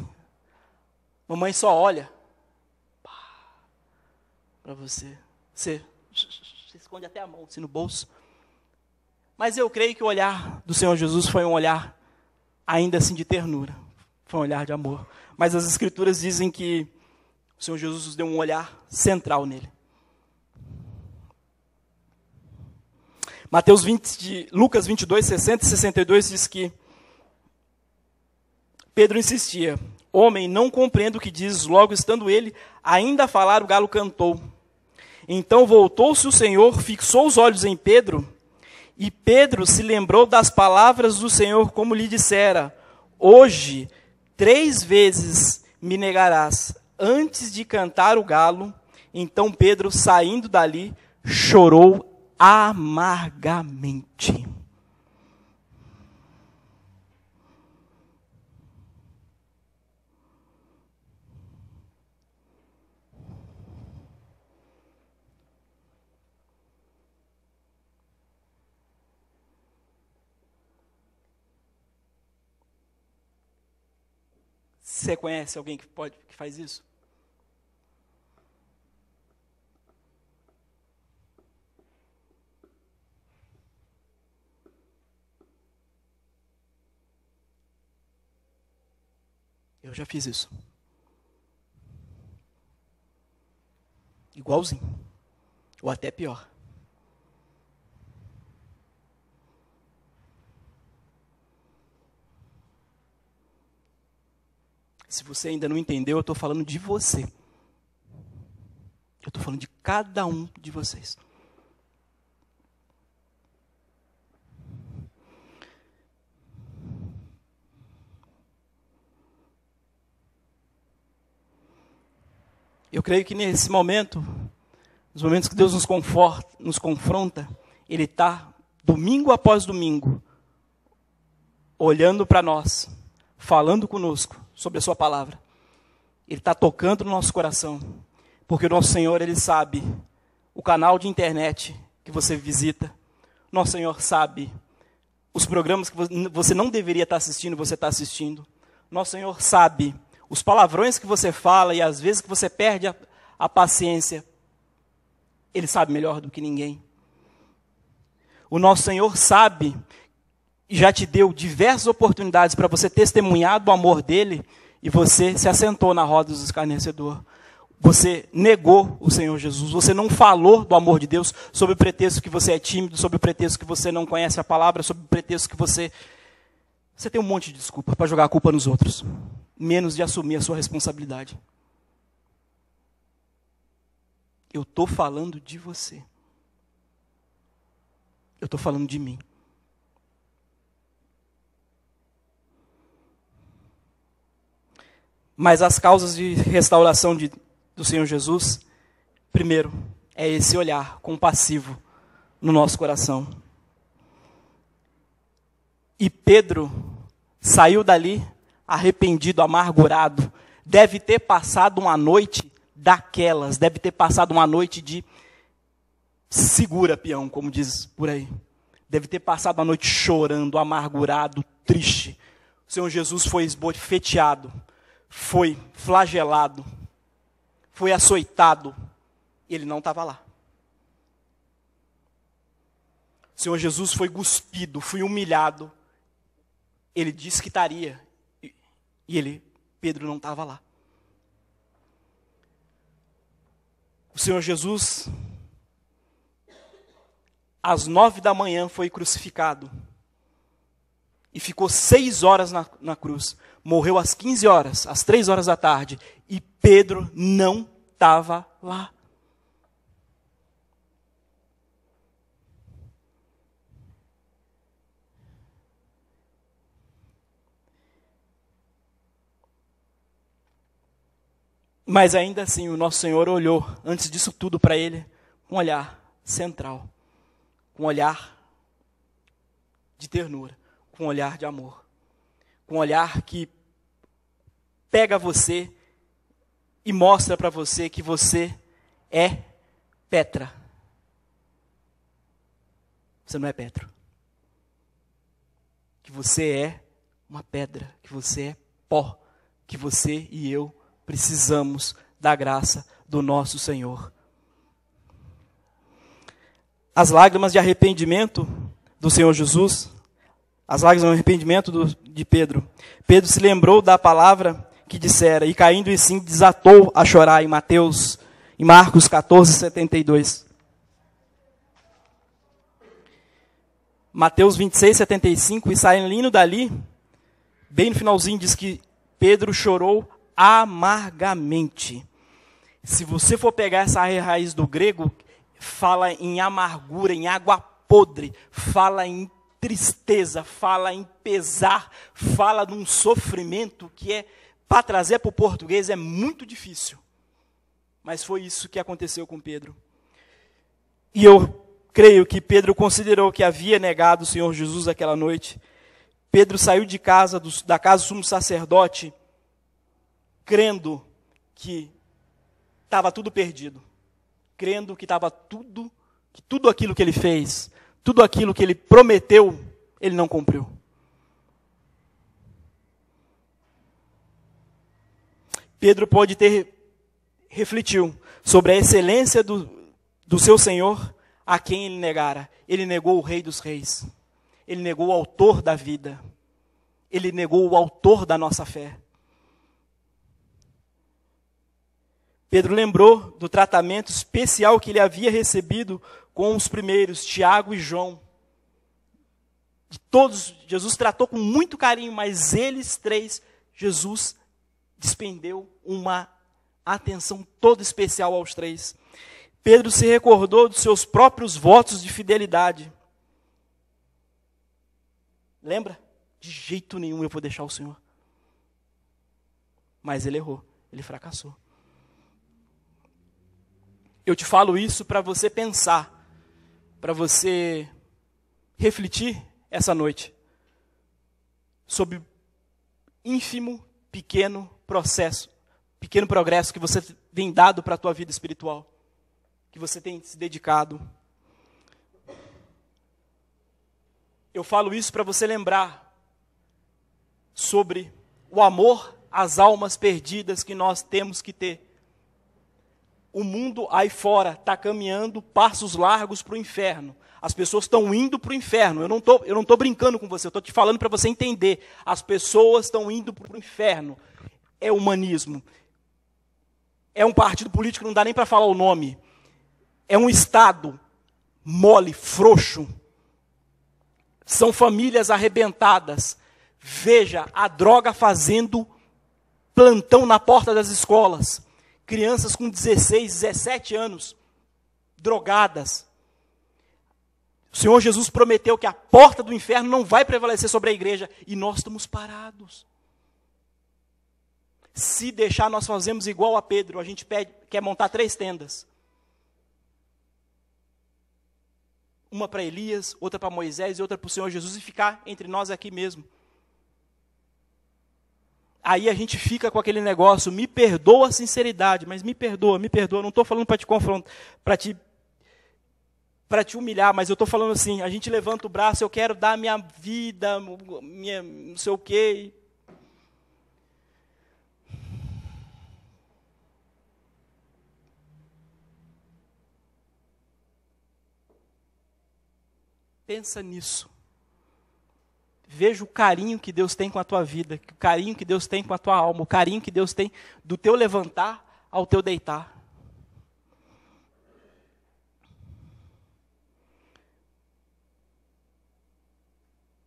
Mamãe só olha para você. Você esconde até a mão assim no bolso. Mas eu creio que o olhar do Senhor Jesus foi um olhar ainda assim de ternura. Foi um olhar de amor. Mas as Escrituras dizem que o Senhor Jesus deu um olhar central nele. Lucas 22, 60 e 62 diz que Pedro insistia: homem, não compreendo o que dizes. Logo, estando ele ainda a falar, o galo cantou. Então voltou-se o Senhor, fixou os olhos em Pedro, e Pedro se lembrou das palavras do Senhor, como lhe dissera: hoje 3 vezes me negarás, antes de cantar o galo. Então Pedro, saindo dali, chorou amargamente. Você conhece alguém que faz isso? Eu já fiz isso. Igualzinho. Ou até pior. Se você ainda não entendeu, eu estou falando de você. Eu estou falando de cada um de vocês. Eu creio que nesse momento, nos momentos que Deus nos confronta, Ele está, domingo após domingo, olhando para nós, falando conosco sobre a sua palavra. Ele está tocando no nosso coração, porque o nosso Senhor, Ele sabe o canal de internet que você visita. Nosso Senhor sabe os programas que você não deveria estar assistindo, você está assistindo. Nosso Senhor sabe os palavrões que você fala e às vezes que você perde a paciência. Ele sabe melhor do que ninguém. O nosso Senhor sabe e já te deu diversas oportunidades para você testemunhar do amor dele e você se assentou na roda dos escarnecedores. Você negou o Senhor Jesus, você não falou do amor de Deus sob o pretexto que você é tímido, sob o pretexto que você não conhece a palavra, sob o pretexto que você tem um monte de desculpa para jogar a culpa nos outros, menos de assumir a sua responsabilidade. Eu estou falando de você. Eu estou falando de mim. Mas as causas de restauração do Senhor Jesus, primeiro, é esse olhar compassivo no nosso coração. E Pedro saiu dali arrependido, amargurado. Deve ter passado uma noite daquelas, deve ter passado uma noite de segura, peão, como diz por aí. Deve ter passado a noite chorando, amargurado, triste. O Senhor Jesus foi esbofeteado, foi flagelado, foi açoitado, e ele não estava lá. O Senhor Jesus foi cuspido, foi humilhado, ele disse que estaria, e Pedro não estava lá. O Senhor Jesus, às 9 da manhã, foi crucificado. E ficou 6 horas na cruz. Morreu às 15 horas, às 3 horas da tarde. E Pedro não estava lá. Mas ainda assim, o nosso Senhor olhou, antes disso tudo, para ele, com um olhar central, com um olhar de ternura, com um olhar de amor, com um olhar que pega você e mostra para você que você é Petra. Você não é Petro. Que você é uma pedra, que você é pó, que você e eu precisamos da graça do nosso Senhor. As lágrimas de arrependimento do Senhor Jesus, as lágrimas de arrependimento de Pedro. Pedro se lembrou da palavra que dissera, e caindo em si, desatou a chorar, em Marcos 14, 72. Mateus 26, 75, e saindo dali, bem no finalzinho, diz que Pedro chorou amargamente. Se você for pegar essa raiz do grego, fala em amargura, em água podre, fala em tristeza, fala em pesar, fala de um sofrimento que para trazer para o português é muito difícil. Mas foi isso que aconteceu com Pedro. E eu creio que Pedro considerou que havia negado o Senhor Jesus aquela noite. Pedro saiu de casa, da casa do sumo sacerdote, crendo que estava tudo perdido. Crendo que estava tudo aquilo que ele fez, tudo aquilo que ele prometeu, ele não cumpriu. Pedro pode ter refletiu sobre a excelência do seu Senhor, a quem ele negara. Ele negou o Rei dos Reis. Ele negou o autor da vida. Ele negou o autor da nossa fé. Pedro lembrou do tratamento especial que ele havia recebido com os primeiros, Tiago e João. De todos, Jesus tratou com muito carinho, mas eles três, Jesus despendeu uma atenção toda especial aos três. Pedro se recordou dos seus próprios votos de fidelidade. Lembra? De jeito nenhum eu vou deixar o Senhor. Mas ele errou, ele fracassou. Eu te falo isso para você pensar, para você refletir essa noite sobre ínfimo, pequeno progresso que você tem dado para a tua vida espiritual, que você tem se dedicado. Eu falo isso para você lembrar sobre o amor às almas perdidas que nós temos que ter. O mundo aí fora está caminhando passos largos para o inferno. As pessoas estão indo para o inferno. Eu não tô brincando com você, eu estou te falando para você entender. As pessoas estão indo para o inferno. É humanismo. É um partido político, não dá nem para falar o nome. É um Estado mole, frouxo. São famílias arrebentadas. Veja, a droga fazendo plantão na porta das escolas. Crianças com 16, 17 anos, drogadas. O Senhor Jesus prometeu que a porta do inferno não vai prevalecer sobre a igreja. E nós estamos parados. Se deixar, nós fazemos igual a Pedro. A gente quer montar 3 tendas. Uma para Elias, outra para Moisés e outra para o Senhor Jesus. E ficar entre nós aqui mesmo. Aí a gente fica com aquele negócio, me perdoa a sinceridade, mas me perdoa, não estou falando para te confrontar, para te humilhar, mas eu estou falando assim, a gente levanta o braço, eu quero dar minha vida, minha não sei o quê. Pensa nisso. Veja o carinho que Deus tem com a tua vida, o carinho que Deus tem com a tua alma, o carinho que Deus tem do teu levantar ao teu deitar.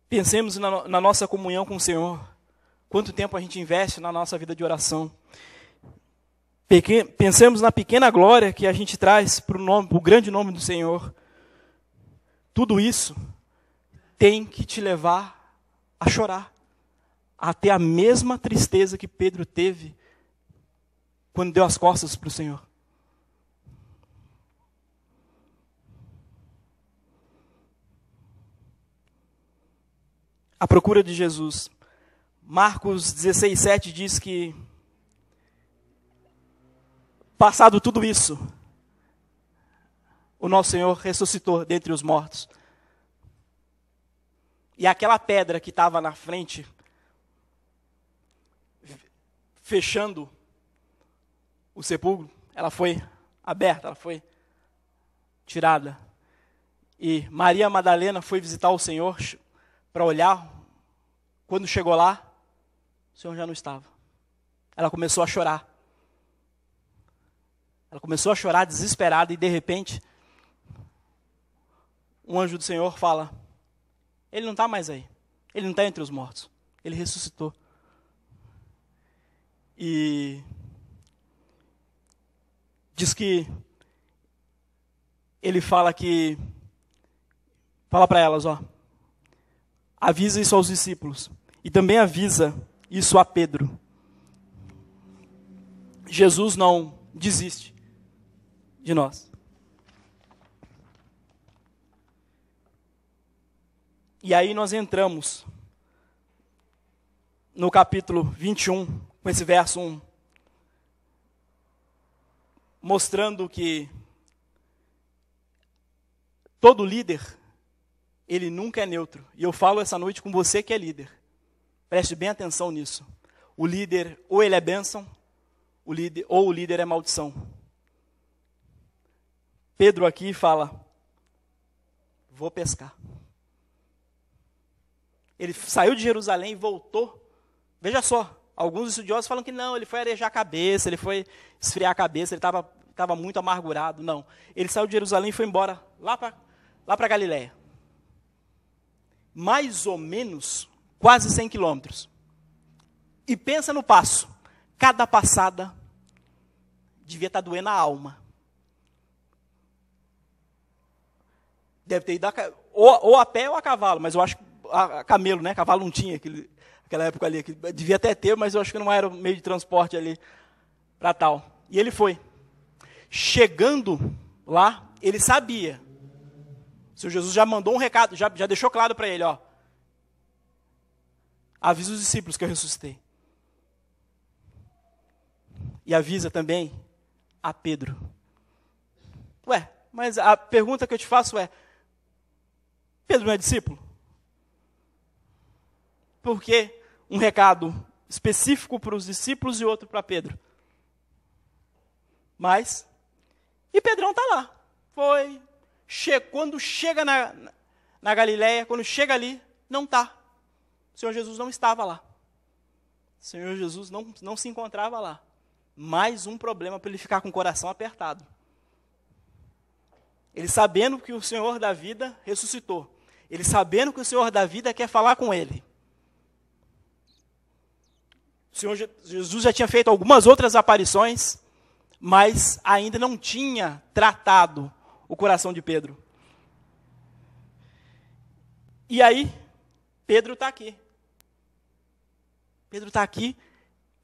Pensemos na nossa comunhão com o Senhor. Quanto tempo a gente investe na nossa vida de oração. Pensemos na pequena glória que a gente traz para o grande nome do Senhor. Tudo isso tem que te levar a chorar, a ter a mesma tristeza que Pedro teve quando deu as costas para o Senhor. A procura de Jesus. Marcos 16:7 diz que, passado tudo isso, o nosso Senhor ressuscitou dentre os mortos. E aquela pedra que estava na frente, fechando o sepulcro, ela foi aberta, ela foi tirada. E Maria Madalena foi visitar o Senhor para olhar. Quando chegou lá, o Senhor já não estava. Ela começou a chorar. Ela começou a chorar desesperada e de repente, um anjo do Senhor fala: Ele não está mais aí. Ele não está entre os mortos. Ele ressuscitou. E diz que ele fala para elas, avisa isso aos discípulos. E também avisa isso a Pedro. Jesus não desiste de nós. E aí nós entramos no capítulo 21, com esse verso 1, mostrando que todo líder, ele nunca é neutro. E eu falo essa noite com você que é líder. Preste bem atenção nisso. O líder, ou ele é bênção, ou o líder é maldição. Pedro aqui fala, vou pescar. Ele saiu de Jerusalém e voltou. Veja só, alguns estudiosos falam que não, ele foi arejar a cabeça, ele foi esfriar a cabeça, ele estava muito amargurado. Não, ele saiu de Jerusalém e foi embora lá para Galiléia. Mais ou menos, quase 100 quilômetros. E pensa no passo. Cada passada devia estar doendo a alma. Deve ter ido ou a pé ou a cavalo, mas eu acho que a camelo, né? Cavalo não tinha aquela época ali. Devia até ter, mas eu acho que não era o meio de transporte ali para tal. E ele foi. Chegando lá, ele sabia. O Senhor Jesus já mandou um recado, já deixou claro para ele, avisa os discípulos que eu ressuscitei. E avisa também a Pedro. Mas a pergunta que eu te faço é, Pedro não é discípulo? Por que um recado específico para os discípulos e outro para Pedro? E Pedrão está lá. Quando chega na Galiléia, quando chega ali, não está. O Senhor Jesus não estava lá. O Senhor Jesus não se encontrava lá. Mais um problema para ele ficar com o coração apertado. Ele sabendo que o Senhor da vida ressuscitou. Ele sabendo que o Senhor da vida quer falar com ele. O Senhor Jesus já tinha feito algumas outras aparições, mas ainda não tinha tratado o coração de Pedro. E aí, Pedro está aqui. Pedro está aqui.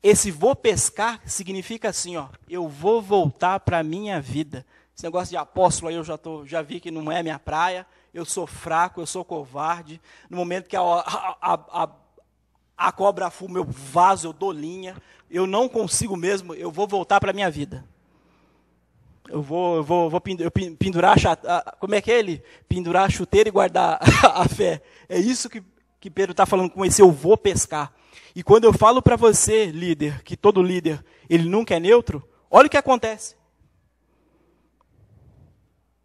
Esse vou pescar significa assim, eu vou voltar para a minha vida. Esse negócio de apóstolo aí eu já vi que não é minha praia. Eu sou fraco, eu sou covarde. No momento que a cobra fuma, eu vazo, eu dou linha. Eu não consigo mesmo, eu vou voltar para a minha vida. Eu vou pendurar como é que é ele? Pendurar a chuteira e guardar a fé. É isso que Pedro está falando com esse eu vou pescar. E quando eu falo para você, líder, que todo líder, ele nunca é neutro, olha o que acontece.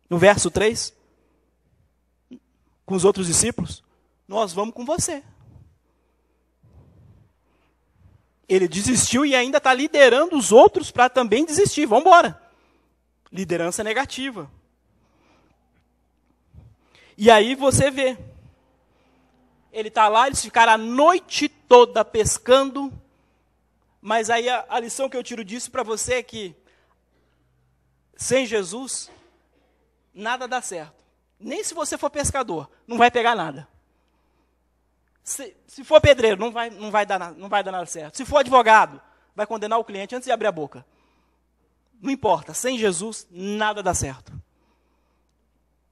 No verso 3, com os outros discípulos, nós vamos com você. Ele desistiu e ainda está liderando os outros para também desistir. Vamos embora. Liderança negativa. E aí você vê. Ele está lá, eles ficaram a noite toda pescando. Mas aí a lição que eu tiro disso para você é que sem Jesus, nada dá certo. Nem se você for pescador, não vai pegar nada. Se for pedreiro, não vai dar nada certo. Se for advogado, vai condenar o cliente antes de abrir a boca. Não importa, sem Jesus, nada dá certo.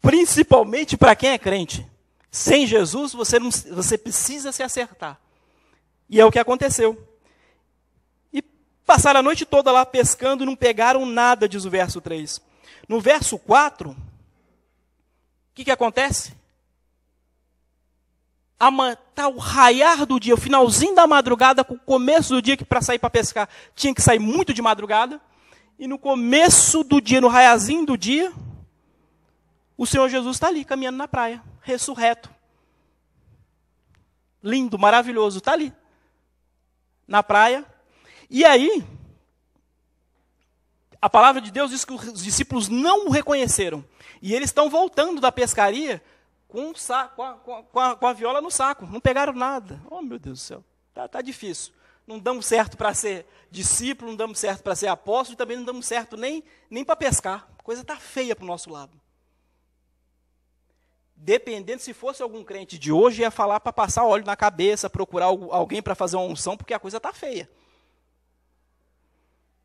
Principalmente para quem é crente. Sem Jesus, você precisa se acertar. E é o que aconteceu. E passaram a noite toda lá pescando e não pegaram nada, diz o verso 3. No verso 4, o que acontece? Tá o raiar do dia, o finalzinho da madrugada, com o começo do dia, que para sair para pescar tinha que sair muito de madrugada. E no começo do dia, no raiazinho do dia, o Senhor Jesus está ali, caminhando na praia, ressurreto. Lindo, maravilhoso, está ali, na praia. E aí, a palavra de Deus diz que os discípulos não o reconheceram. E eles estão voltando da pescaria com a viola no saco, não pegaram nada. Oh, meu Deus do céu, tá difícil. Não damos certo para ser discípulo, não damos certo para ser apóstolo, e também não damos certo nem para pescar. A coisa está feia para o nosso lado. Dependendo, se fosse algum crente de hoje, ia falar para passar óleo na cabeça, procurar alguém para fazer uma unção, porque a coisa está feia.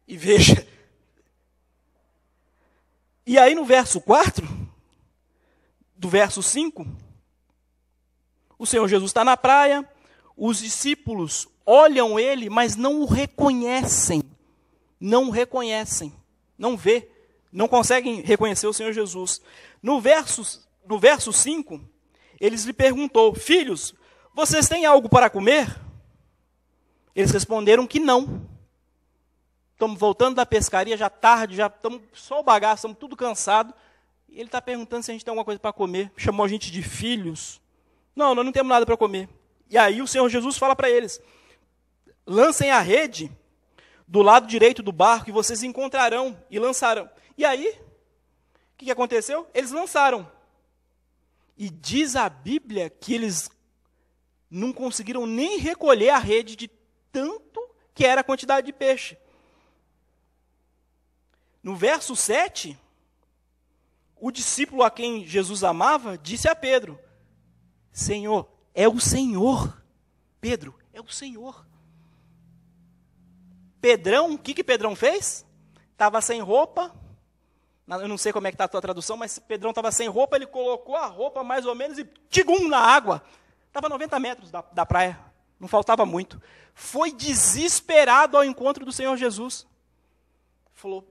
E veja. E aí no verso 4, do verso 5, o Senhor Jesus está na praia, os discípulos olham ele, mas não o reconhecem. Não o reconhecem. Não vê. Não conseguem reconhecer o Senhor Jesus. No verso 5, eles lhe perguntou: filhos, vocês têm algo para comer? Eles responderam que não. Estamos voltando da pescaria, já tarde, já estamos só o bagaço, estamos tudo cansados. E ele está perguntando se a gente tem alguma coisa para comer. Chamou a gente de filhos. Não, nós não temos nada para comer. E aí o Senhor Jesus fala para eles: lancem a rede do lado direito do barco e vocês encontrarão. E lançaram. E aí, o que aconteceu? Eles lançaram. E diz a Bíblia que eles não conseguiram nem recolher a rede de tanto que era a quantidade de peixe. No verso 7, o discípulo a quem Jesus amava disse a Pedro: Senhor, é o Senhor. Pedro, é o Senhor. Pedrão, o que Pedrão fez? Estava sem roupa. Eu não sei como é que está a tua tradução, mas Pedrão estava sem roupa, ele colocou a roupa mais ou menos e tigum na água. Estava a 90 metros da praia, não faltava muito. Foi desesperado ao encontro do Senhor Jesus. Falou: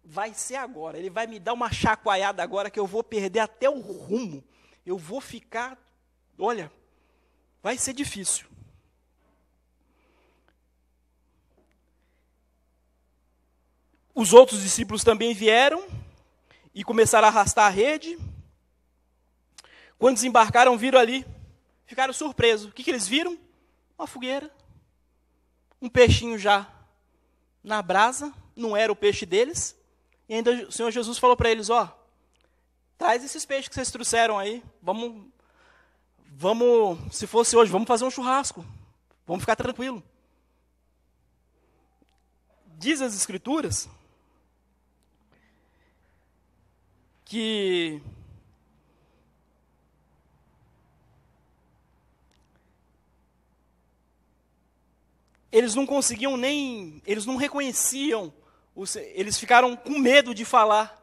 vai ser agora, ele vai me dar uma chacoalhada agora que eu vou perder até o rumo. Eu vou ficar, olha, vai ser difícil. Os outros discípulos também vieram e começaram a arrastar a rede. Quando desembarcaram, viram ali, ficaram surpresos. O que eles viram? Uma fogueira, um peixinho já na brasa, não era o peixe deles. E ainda o Senhor Jesus falou para eles: ó, traz esses peixes que vocês trouxeram aí, vamos, se fosse hoje, vamos fazer um churrasco, vamos ficar tranquilo. Diz as Escrituras que eles não conseguiam eles não reconheciam, eles ficaram com medo de falar,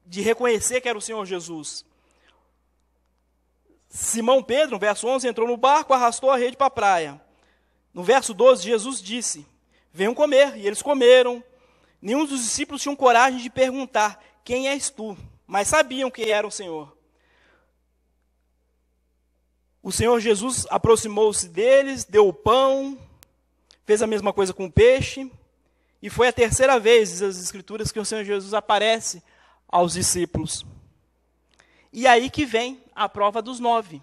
de reconhecer que era o Senhor Jesus. Simão Pedro, no verso 11, entrou no barco, arrastou a rede para a praia. No verso 12, Jesus disse: venham comer, e eles comeram. Nenhum dos discípulos tinham coragem de perguntar: quem és tu? Mas sabiam quem era o Senhor. O Senhor Jesus aproximou-se deles, deu o pão, fez a mesma coisa com o peixe, e foi a terceira vez, diz as Escrituras, que o Senhor Jesus aparece aos discípulos. E aí que vem a prova dos 9.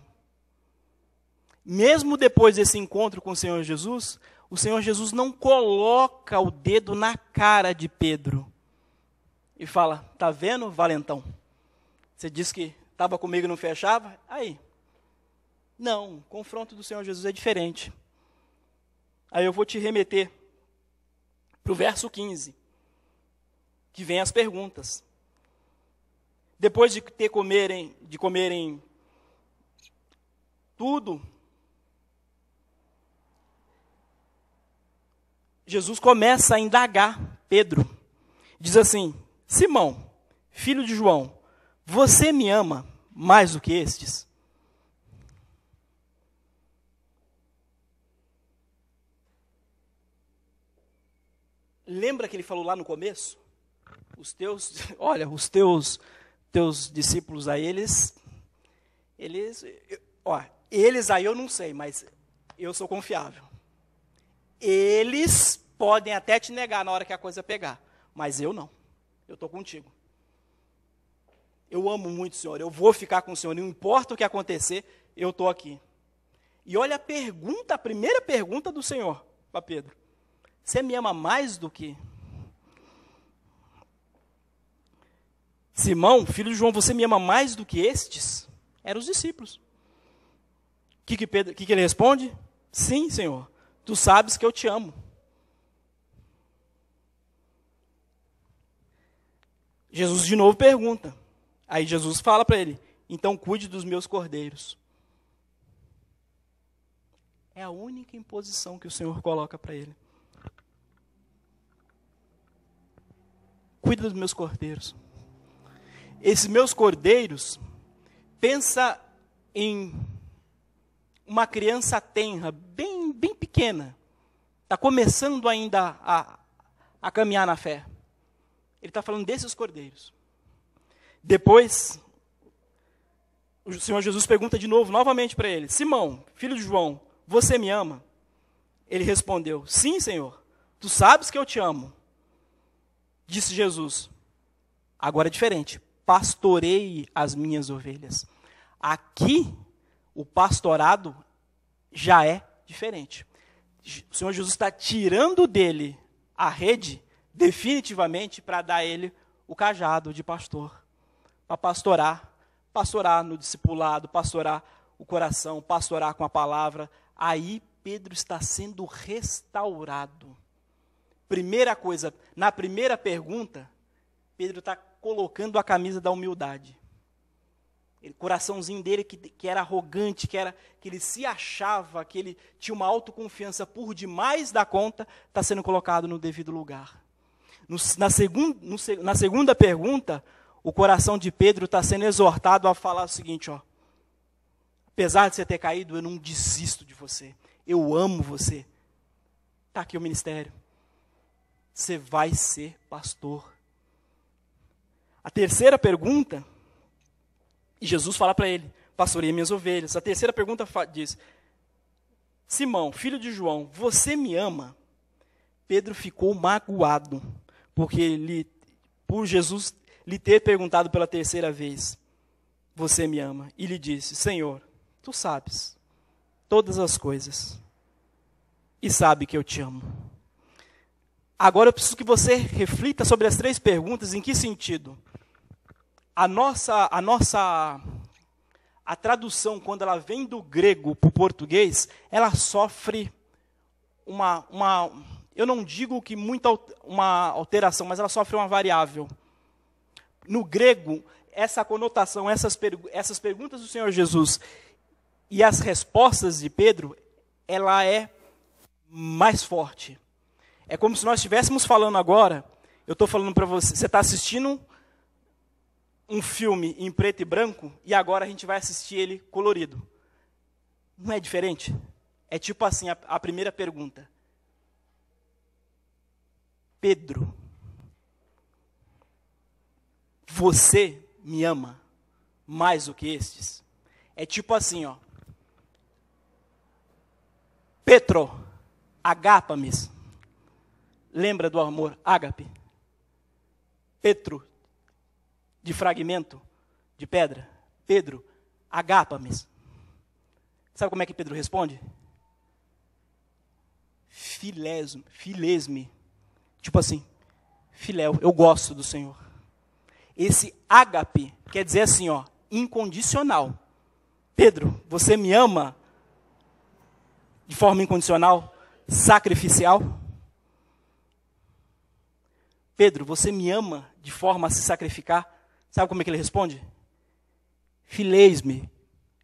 Mesmo depois desse encontro com o Senhor Jesus não coloca o dedo na cara de Pedro e fala: tá vendo, valentão? Você disse que estava comigo e não fechava? Aí. Não, o confronto do Senhor Jesus é diferente. Aí eu vou te remeter para o verso 15, que vem as perguntas. Depois de comerem tudo, Jesus começa a indagar Pedro. Diz assim: Simão, filho de João, você me ama mais do que estes? Lembra que ele falou lá no começo? Os teus discípulos aí, eles aí eu não sei, mas eu sou confiável. Eles podem até te negar na hora que a coisa pegar, mas eu não. Eu estou contigo. Eu amo muito o Senhor, eu vou ficar com o Senhor, não importa o que acontecer, eu estou aqui. E olha a primeira pergunta do Senhor para Pedro: você me ama mais do que... Simão, filho de João, você me ama mais do que estes? Eram os discípulos. O que ele responde? Sim, Senhor, tu sabes que eu te amo. Jesus de novo pergunta. Aí Jesus fala para ele, então cuide dos meus cordeiros. É a única imposição que o Senhor coloca para ele. Cuida dos meus cordeiros. Esses meus cordeiros, pensa em uma criança tenra, bem pequena. Está começando ainda a caminhar na fé. Ele está falando desses cordeiros. Depois, o Senhor Jesus pergunta de novo, novamente para ele, Simão, filho de João, você me ama? Ele respondeu, sim, Senhor, tu sabes que eu te amo. Disse Jesus, agora é diferente, pastoreie as minhas ovelhas. Aqui, o pastorado já é diferente. O Senhor Jesus está tirando dele a rede, definitivamente, para dar a ele o cajado de pastor. Para pastorar no discipulado, pastorar o coração, pastorar com a palavra. Aí Pedro está sendo restaurado. Primeira coisa, na primeira pergunta, Pedro está colocando a camisa da humildade. O coraçãozinho dele que era arrogante, que ele se achava, que ele tinha uma autoconfiança por demais da conta, está sendo colocado no devido lugar. Na segunda pergunta, o coração de Pedro está sendo exortado a falar o seguinte, ó, apesar de você ter caído, eu não desisto de você. Eu amo você. Está aqui o ministério. Você vai ser pastor. A terceira pergunta, e Jesus fala para ele, pastoreia minhas ovelhas. A terceira pergunta diz, Simão, filho de João, você me ama? Pedro ficou magoado, por Jesus lhe ter perguntado pela terceira vez, você me ama? E lhe disse, Senhor, tu sabes todas as coisas e sabe que eu te amo. Agora eu preciso que você reflita sobre as três perguntas, em que sentido? A tradução, quando ela vem do grego para o português, ela sofre eu não digo que uma alteração, mas ela sofre uma variável. No grego, essa conotação, essas perguntas do Senhor Jesus e as respostas de Pedro, ela é mais forte. É como se nós estivéssemos falando agora, eu estou falando para você, você está assistindo um filme em preto e branco, e agora a gente vai assistir ele colorido. Não é diferente? É tipo assim, a primeira pergunta. Pedro, você me ama mais do que estes? É tipo assim, ó. Petro, agapamis. Lembra do amor ágape? Petro, de fragmento, de pedra. Pedro, agapamis. Sabe como é que Pedro responde? Filesme. Tipo assim, filéu, eu gosto do Senhor. Esse ágape quer dizer assim, ó, incondicional. Pedro, você me ama de forma incondicional, sacrificial? Pedro, você me ama de forma a se sacrificar? Sabe como é que ele responde? Fileis-me,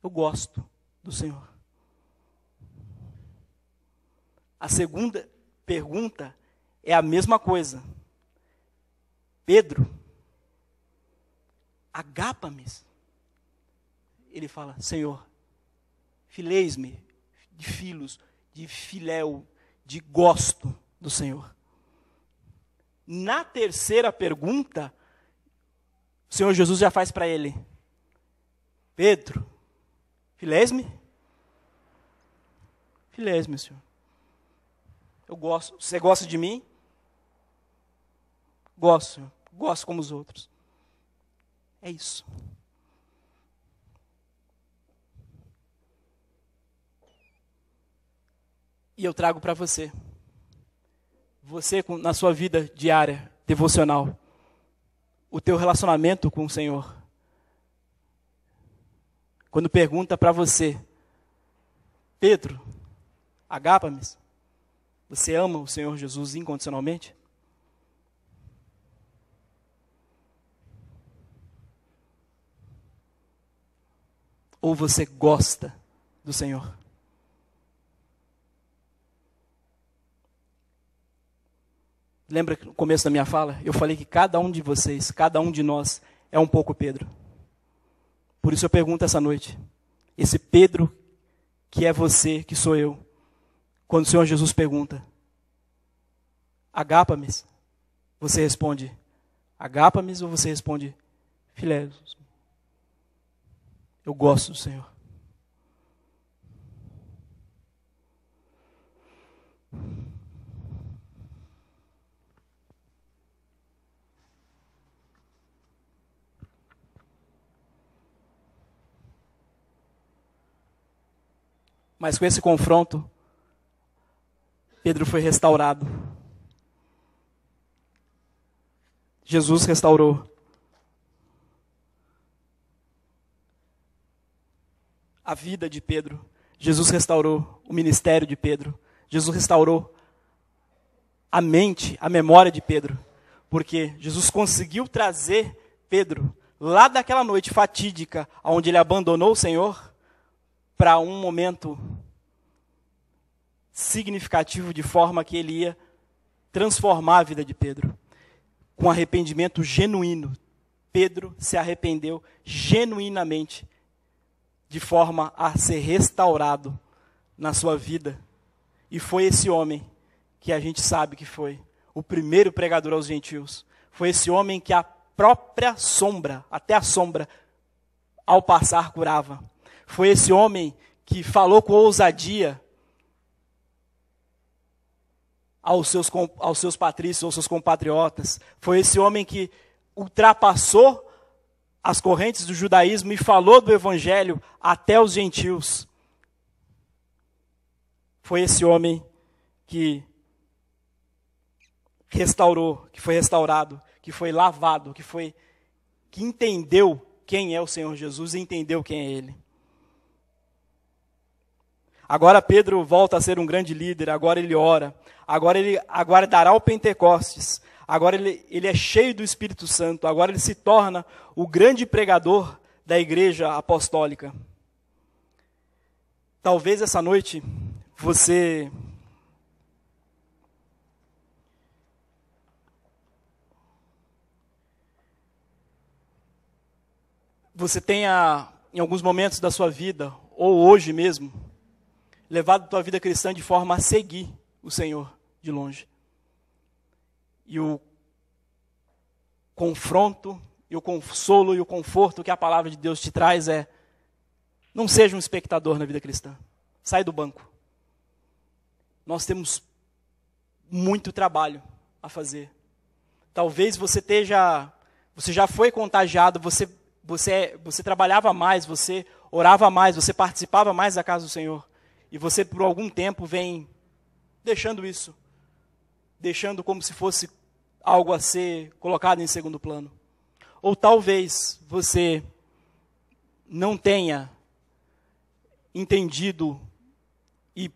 eu gosto do Senhor. A segunda pergunta é a mesma coisa. Pedro, agapa-me. Ele fala, Senhor, fileis-me, de filos, de filéu, de gosto do Senhor. Na terceira pergunta, o Senhor Jesus já faz para ele, Pedro, fileis-me? Fileis-me, Senhor. Eu gosto. Você gosta de mim? Gosto, Senhor. Gosto como os outros. É isso. E eu trago para você. Você, na sua vida diária, devocional, o teu relacionamento com o Senhor. quando pergunta para você, Pedro, agape-me, você ama o Senhor Jesus incondicionalmente? Ou você gosta do Senhor? Lembra que no começo da minha fala, eu falei que cada um de vocês, cada um de nós, é um pouco Pedro. Por isso eu pergunto essa noite, esse Pedro que é você, que sou eu, quando o Senhor Jesus pergunta, agape-me, você responde, agape-me, ou você responde, filéus, eu gosto do Senhor. Mas com esse confronto, Pedro foi restaurado. Jesus restaurou a vida de Pedro. Jesus restaurou o ministério de Pedro. Jesus restaurou a mente, a memória de Pedro. Porque Jesus conseguiu trazer Pedro lá daquela noite fatídica, onde ele abandonou o Senhor, para um momento significativo, de forma que ele ia transformar a vida de Pedro. Com arrependimento genuíno. Pedro se arrependeu genuinamente, de forma a ser restaurado na sua vida. E foi esse homem que a gente sabe que foi o primeiro pregador aos gentios. Foi esse homem que a própria sombra, até a sombra, ao passar curava. Foi esse homem que falou com ousadia aos seus patrícios, aos seus compatriotas. Foi esse homem que ultrapassou as correntes do judaísmo e falou do evangelho até os gentios. Foi esse homem que restaurou, que foi restaurado, que foi lavado, que entendeu quem é o Senhor Jesus e entendeu quem é Ele. Agora Pedro volta a ser um grande líder, agora ele ora, agora ele aguardará o Pentecostes, agora ele é cheio do Espírito Santo, agora ele se torna o grande pregador da igreja apostólica. Talvez essa noite você tenha, em alguns momentos da sua vida, ou hoje mesmo, levado a tua vida cristã de forma a seguir o Senhor de longe. E o confronto, e o consolo, e o conforto que a palavra de Deus te traz é: não seja um espectador na vida cristã. Sai do banco. Nós temos muito trabalho a fazer. Talvez você já foi contagiado, você trabalhava mais, você orava mais, você participava mais da casa do Senhor. E você, por algum tempo, vem deixando isso. Deixando como se fosse algo a ser colocado em segundo plano. Ou talvez você não tenha entendido e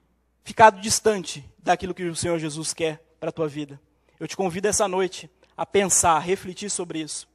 ficado distante daquilo que o Senhor Jesus quer para a tua vida. Eu te convido essa noite a pensar, a refletir sobre isso.